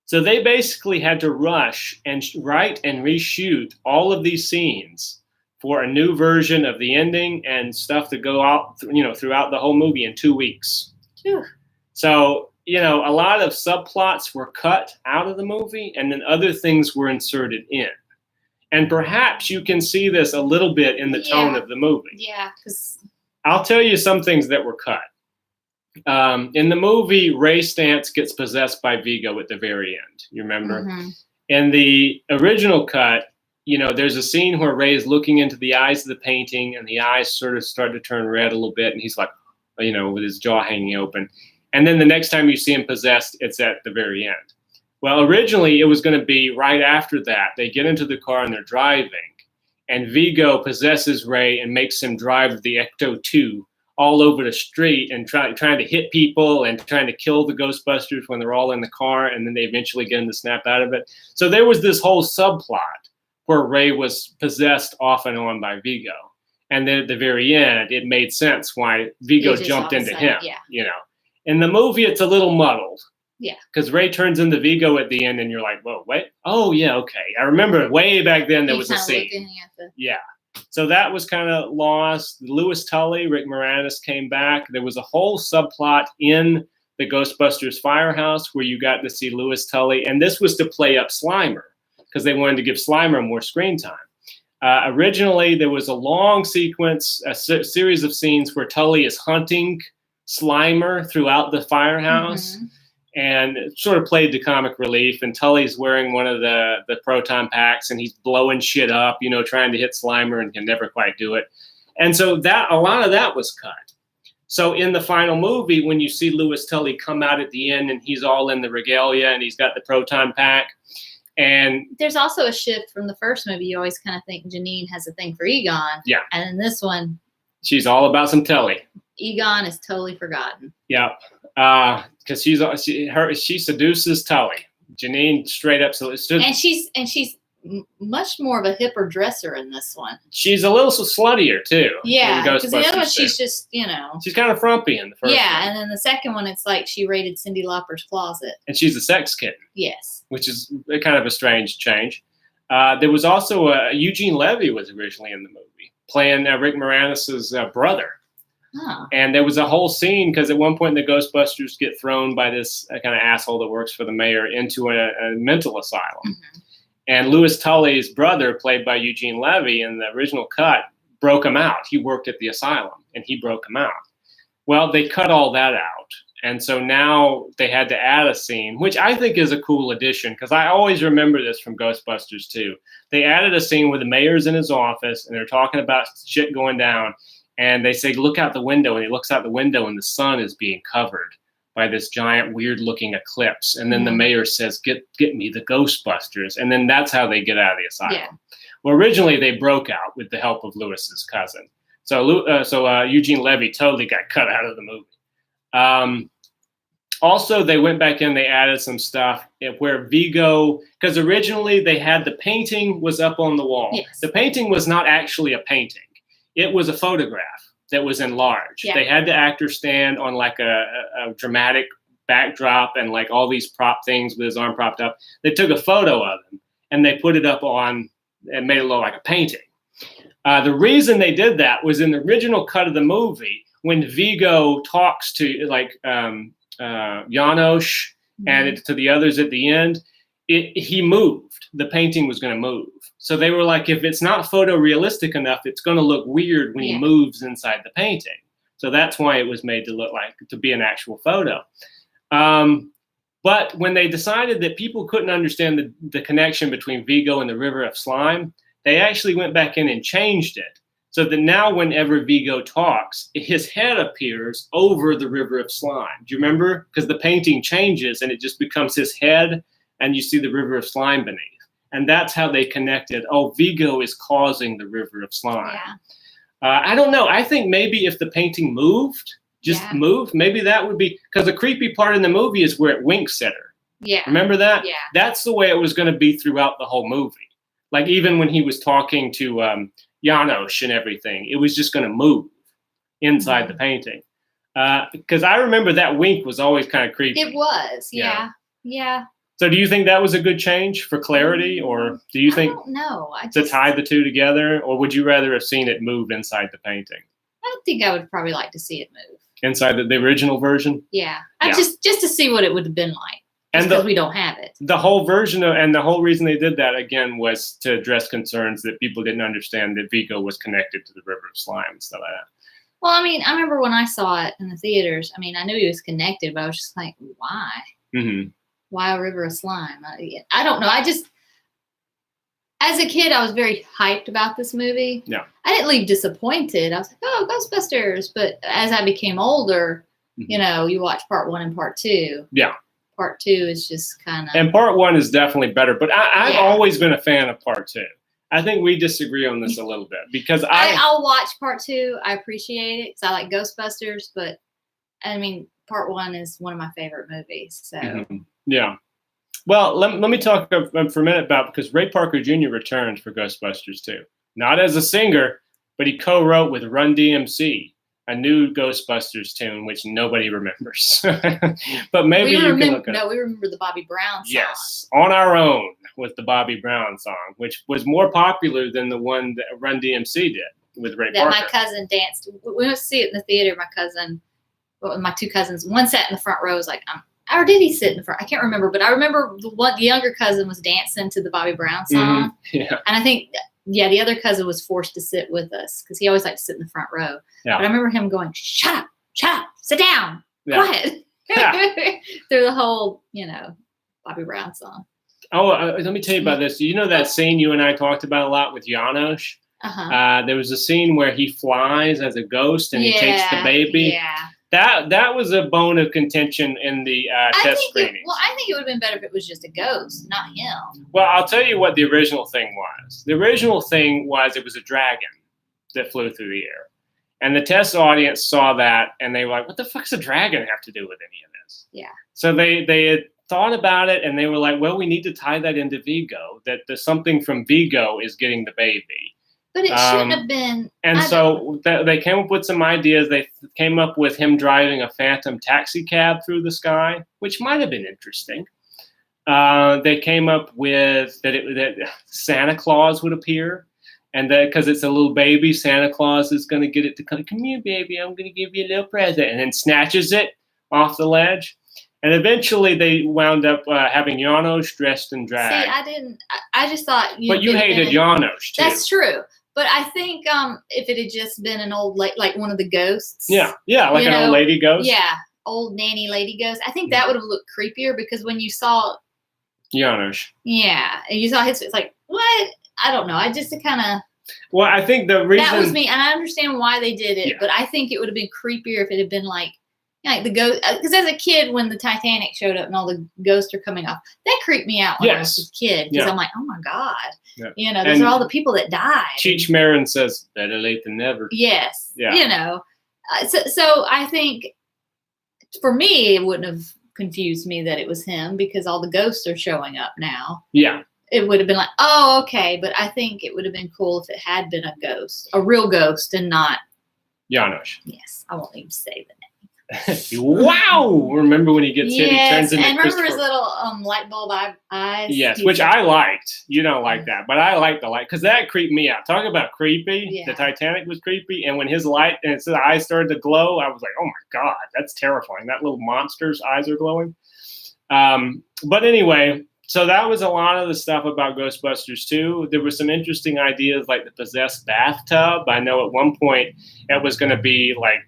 So they basically had to rush and write and reshoot all of these scenes for a new version of the ending and stuff to go out, throughout the whole movie in 2 weeks. Phew. So, a lot of subplots were cut out of the movie, and then other things were inserted in. And perhaps you can see this a little bit in the tone of the movie. Yeah, because I'll tell you some things that were cut. In the movie, Ray Stantz gets possessed by Vigo at the very end. You remember? Mm-hmm. In the original cut, there's a scene where Ray is looking into the eyes of the painting, and the eyes sort of start to turn red a little bit, and he's like, with his jaw hanging open. And then the next time you see him possessed, it's at the very end. Well, originally, it was going to be right after that. They get into the car and they're driving, and Vigo possesses Ray and makes him drive the Ecto 2 all over the street and trying to hit people and trying to kill the Ghostbusters when they're all in the car, and then they eventually get him to snap out of it. So there was this whole subplot where Ray was possessed off and on by Vigo. And then at the very end, it made sense why Vigo jumped into him. Yeah. In the movie, it's a little muddled. Yeah. Because Ray turns into Vigo at the end, and you're like, whoa, wait. Oh, yeah, okay. I remember way back then there was a scene. Yeah. So that was kind of lost. Louis Tully, Rick Moranis came back. There was a whole subplot in the Ghostbusters firehouse where you got to see Louis Tully. And this was to play up Slimer because they wanted to give Slimer more screen time. Originally, there was a long sequence, a series of scenes where Tully is hunting Slimer throughout the firehouse. Mm-hmm. And it sort of played the comic relief. And Tully's wearing one of the proton packs, and he's blowing shit up, trying to hit Slimer and can never quite do it. And so a lot of that was cut. So in the final movie, when you see Louis Tully come out at the end and he's all in the regalia and he's got the proton pack. And there's also a shift from the first movie. You always kind of think Janine has a thing for Egon. Yeah. And in this one, she's all about some Tully. Egon is totally forgotten. Yeah. Because she seduces Tully. Janine straight up. And she's much more of a hipper dresser in this one. She's a little sluttier too. Yeah, because the other one she's just she's kind of frumpy in the first. Yeah, one. And then the second one it's like she raided Cyndi Lauper's closet. And she's a sex kitten. Yes, which is kind of a strange change. There was also Eugene Levy was originally in the movie playing Rick Moranis's brother. Oh. And there was a whole scene because at one point the Ghostbusters get thrown by this kind of asshole that works for the mayor into a mental asylum. Mm-hmm. And Louis Tully's brother, played by Eugene Levy in the original cut, broke him out. He worked at the asylum and he broke him out. Well, they cut all that out. And so now they had to add a scene, which I think is a cool addition because I always remember this from Ghostbusters 2. They added a scene where the mayor's in his office and they're talking about shit going down. And they say, look out the window. And he looks out the window and the sun is being covered by this giant, weird-looking eclipse. And then the mayor says, get me the Ghostbusters. And then that's how they get out of the asylum. Yeah. Well, originally, they broke out with the help of Louis's cousin. So Eugene Levy totally got cut out of the movie. Also, they went back in, they added some stuff where Vigo, because originally they had the painting was up on the wall. Yes. The painting was not actually a painting. It was a photograph that was enlarged. Yeah. They had the actor stand on like a dramatic backdrop and like all these prop things with his arm propped up. They took a photo of him and they put it up on and made it look like a painting. The reason they did that was in the original cut of the movie when Vigo talks to like Janosch and to the others at the end, he moved. The painting was going to move. So they were like, if it's not photorealistic enough, it's going to look weird when he moves inside the painting. So that's why it was made to be an actual photo. But when they decided that people couldn't understand the connection between Vigo and the River of Slime, they actually went back in and changed it. So that now whenever Vigo talks, his head appears over the River of Slime. Do you remember? Because the painting changes and it just becomes his head and you see the River of Slime beneath. And that's how they connected. Oh, Vigo is causing the River of Slime. Yeah. I don't know. I think maybe if the painting moved, moved, maybe that would be, because the creepy part in the movie is where it winks at her. Yeah. Remember that? Yeah. That's the way it was going to be throughout the whole movie. Like even when he was talking to Janosch and everything, it was just going to move inside the painting. Because I remember that wink was always kind of creepy. It was, yeah. So do you think that was a good change for clarity, or do you think? I don't know. To tie the two together, or would you rather have seen it move inside the painting? I think I would probably like to see it move inside the original version. Yeah, just to see what it would have been like. And because we don't have it. The whole version and the whole reason they did that again was to address concerns that people didn't understand that Vigo was connected to the River of Slime and stuff like that. Well, I mean, I remember when I saw it in the theaters. I mean, I knew he was connected, but I was just like, why? Mm-hmm. Why a River of Slime? I don't know. As a kid, I was very hyped about this movie. Yeah. I didn't leave disappointed. I was like, oh, Ghostbusters. But as I became older, mm-hmm. You watch part 1 and part 2. Yeah. Part 2 is just kind of... And part 1 is definitely better. But I've always been a fan of part 2. I think we disagree on this a little bit. Because I'll watch part 2. I appreciate it because I like Ghostbusters. But, I mean, part 1 is one of my favorite movies. So... Mm-hmm. Yeah. Well, let me talk for a minute about, because Ray Parker Jr. returned for Ghostbusters 2. Not as a singer, but he co-wrote with Run-DMC a new Ghostbusters tune, which nobody remembers. But maybe you can look it up. No, we remember the Bobby Brown song. Yes, On Our Own was the Bobby Brown song, which was more popular than the one that Run-DMC did with Ray Parker. That my cousin danced. We went to see it in the theater. My two cousins, one sat in the front row, was like, or did he sit in the front? I can't remember, but I remember the younger cousin was dancing to the Bobby Brown song. Mm-hmm. Yeah. And I think, the other cousin was forced to sit with us because he always liked to sit in the front row. Yeah. But I remember him going, shut up, sit down, quiet. Yeah. Through the whole, Bobby Brown song. Oh, let me tell you about this. You know that scene you and I talked about a lot with Janosch? Uh-huh. There was a scene where he flies as a ghost and he takes the baby. Yeah. That was a bone of contention in the test screenings. I think it would have been better if it was just a ghost, not him. Well, I'll tell you what the original thing was. The original thing was it was a dragon that flew through the air. And the test audience saw that, and they were like, what the fuck does a dragon have to do with any of this? Yeah. So they had thought about it, and they were like, well, we need to tie that into Vigo, that there's something from Vigo is getting the baby. But it shouldn't have been. And so they came up with some ideas. They came up with him driving a phantom taxi cab through the sky, which might have been interesting. They came up with that Santa Claus would appear, and that because it's a little baby, Santa Claus is going to get it to come here, baby. I'm going to give you a little present, and then snatches it off the ledge. And eventually, they wound up having Janosch dressed in drag. See, I just thought. But you hated Janosch too. That's true. But I think if it had just been an old, like one of the ghosts. Yeah, like an old lady ghost. Yeah, old nanny lady ghost. I think that would have looked creepier because when you saw Janosch. Yeah, and you saw his face, like, what? I don't know. I just kind of. Well, I think the reason. That was me, and I understand why they did it, but I think it would have been creepier if it had been like the ghost. Because as a kid, when the Titanic showed up and all the ghosts are coming off, that creeped me out when I was a kid. Because I'm like, oh my God. Yeah. Those are all the people that died. Cheech Marin says, better late than never. Yes. Yeah. So I think for me, it wouldn't have confused me that it was him because all the ghosts are showing up now. Yeah. It would have been like, oh, okay. But I think it would have been cool if it had been a ghost, a real ghost, and not Janosch. Yes. I won't even say the name. Wow! Remember when he gets hit, he turns into and remember his little light bulb eyes? Yes, which I liked. You don't like that, but I like the light because that creeped me out. Talk about creepy. Yeah. The Titanic was creepy, and when his light and his eyes started to glow, I was like, oh my God, that's terrifying. That little monster's eyes are glowing. But anyway, so that was a lot of the stuff about Ghostbusters 2. There were some interesting ideas like the possessed bathtub. I know at one point it was going to be like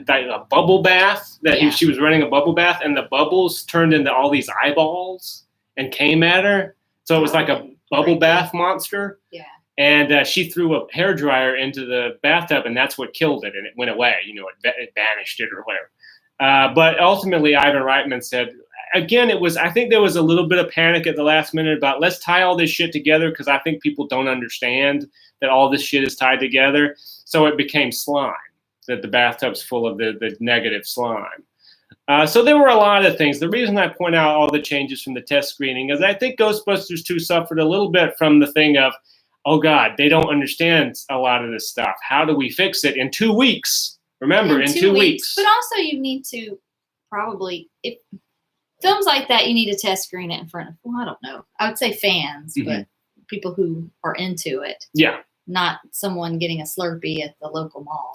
a bubble bath she was running a bubble bath, and the bubbles turned into all these eyeballs and came at her. So it was like a bubble bath monster. Yeah. And she threw a hairdryer into the bathtub, and that's what killed it, and it went away. It banished it or whatever. But ultimately, Ivan Reitman said, again, I think there was a little bit of panic at the last minute about let's tie all this shit together because I think people don't understand that all this shit is tied together. So it became slime. That the bathtub's full of the negative slime. So there were a lot of things. The reason I point out all the changes from the test screening is I think Ghostbusters 2 suffered a little bit from the thing of, oh God, they don't understand a lot of this stuff. How do we fix it in 2 weeks? Remember, in 2 weeks. But also you need to probably, if films like that, you need to test screen it in front of, well, I don't know. I would say fans, but people who are into it. Yeah. Not someone getting a Slurpee at the local mall.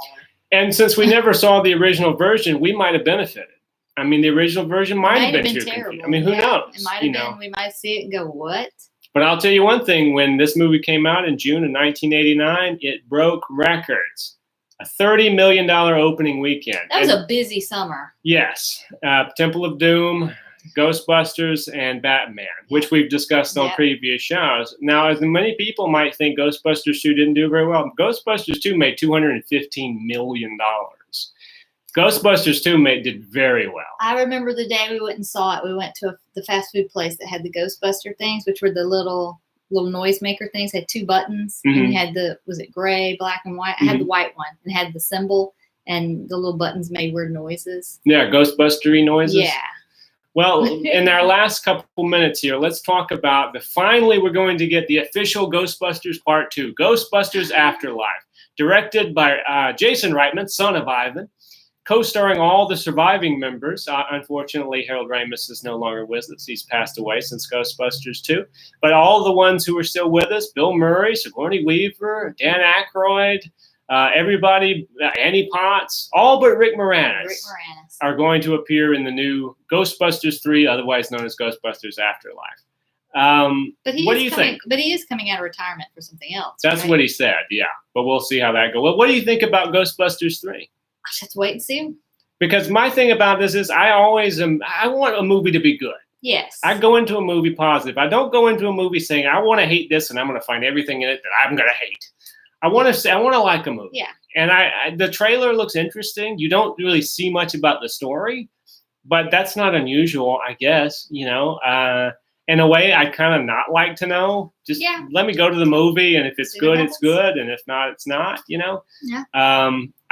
And since we never saw the original version, we might have benefited. I mean, the original version might have been too terrible. confusing. I mean, who knows? It might have been. We might see it and go, what? But I'll tell you one thing. When this movie came out in June of 1989, it broke records. A $30 million opening weekend. That was a busy summer. Yes. Temple of Doom, Ghostbusters, and Batman, which we've discussed on previous shows. Now, as many people might think Ghostbusters 2 didn't do very well, Ghostbusters 2 made $215 million. Ghostbusters 2 did very well. I remember the day we went and saw it. We went to the fast food place that had the Ghostbuster things, which were the little noisemaker things. Had 2 buttons. And you had was it gray, black, and white? I had the white one and had the symbol, and the little buttons made weird noises. Yeah, Ghostbustery noises. Yeah. Well, in our last couple minutes here, let's talk about finally we're going to get the official Ghostbusters Part 2, Ghostbusters Afterlife, directed by Jason Reitman, son of Ivan, co-starring all the surviving members. Unfortunately, Harold Ramis is no longer with us. He's passed away since Ghostbusters 2. But all the ones who are still with us, Bill Murray, Sigourney Weaver, Dan Aykroyd, everybody, Annie Potts, all but Rick Moranis are going to appear in the new Ghostbusters 3, otherwise known as Ghostbusters Afterlife. What do you think? But he is coming out of retirement for something else. That's what he said, yeah. But we'll see how that goes. Well, what do you think about Ghostbusters 3? I just have to wait and see. Because my thing about this is I want a movie to be good. Yes. I go into a movie positive. I don't go into a movie saying I want to hate this and I'm going to find everything in it that I'm going to hate. I want to like a movie. Yeah. And the trailer looks interesting. You don't really see much about the story, but that's not unusual, I guess, in a way, I kind of not like to know. Just let me go to the movie, and if it's good, it's good, and if not, it's not. Yeah.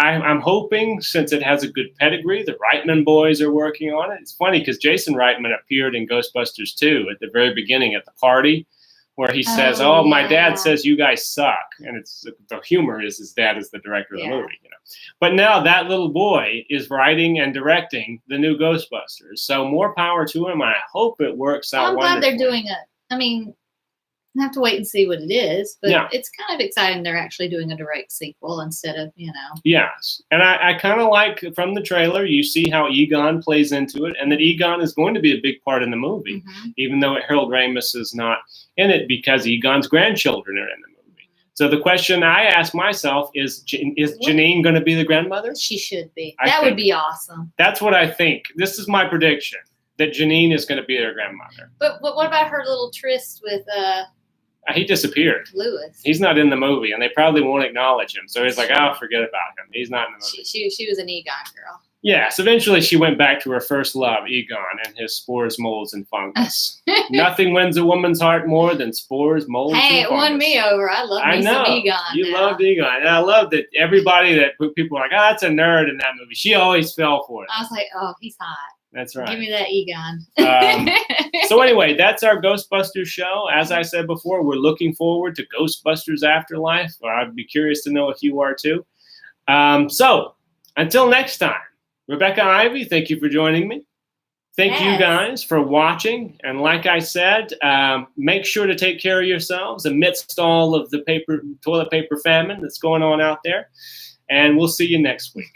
I'm hoping, since it has a good pedigree, the Reitman boys are working on it. It's funny because Jason Reitman appeared in Ghostbusters 2 at the very beginning at the party, where he says, my dad says you guys suck. And it's the humor is his dad is the director of the movie. But now that little boy is writing and directing the new Ghostbusters. So more power to him. I hope it works out wonderfully. I'm glad they're doing it. I mean, I have to wait and see what it is, but it's kind of exciting they're actually doing a direct sequel instead of, Yes. And I kind of like from the trailer, you see how Egon plays into it, and that Egon is going to be a big part in the movie, even though Harold Ramis is not in it because Egon's grandchildren are in the movie. So the question I ask myself is Janine going to be the grandmother? She should be. That would be awesome. That's what I think. This is my prediction, that Janine is going to be their grandmother. But what about her little tryst with... he disappeared. Lewis. He's not in the movie, and they probably won't acknowledge him. So he's like, forget about him. He's not in the movie. She was an Egon girl. Yes, eventually she went back to her first love, Egon, and his spores, molds, and fungus. Nothing wins a woman's heart more than spores, molds, and fungus. Hey, it won me over. I love me some Egon. You loved Egon. And I love that everybody that people are like, that's a nerd in that movie. She always fell for it. I was like, he's hot. That's right. Give me that Egon. So anyway, that's our Ghostbusters show. As I said before, we're looking forward to Ghostbusters Afterlife. I'd be curious to know if you are too. So until next time, Rebecca Ivey, thank you for joining me. Thank you guys for watching. And like I said, make sure to take care of yourselves amidst all of the toilet paper famine that's going on out there. And we'll see you next week.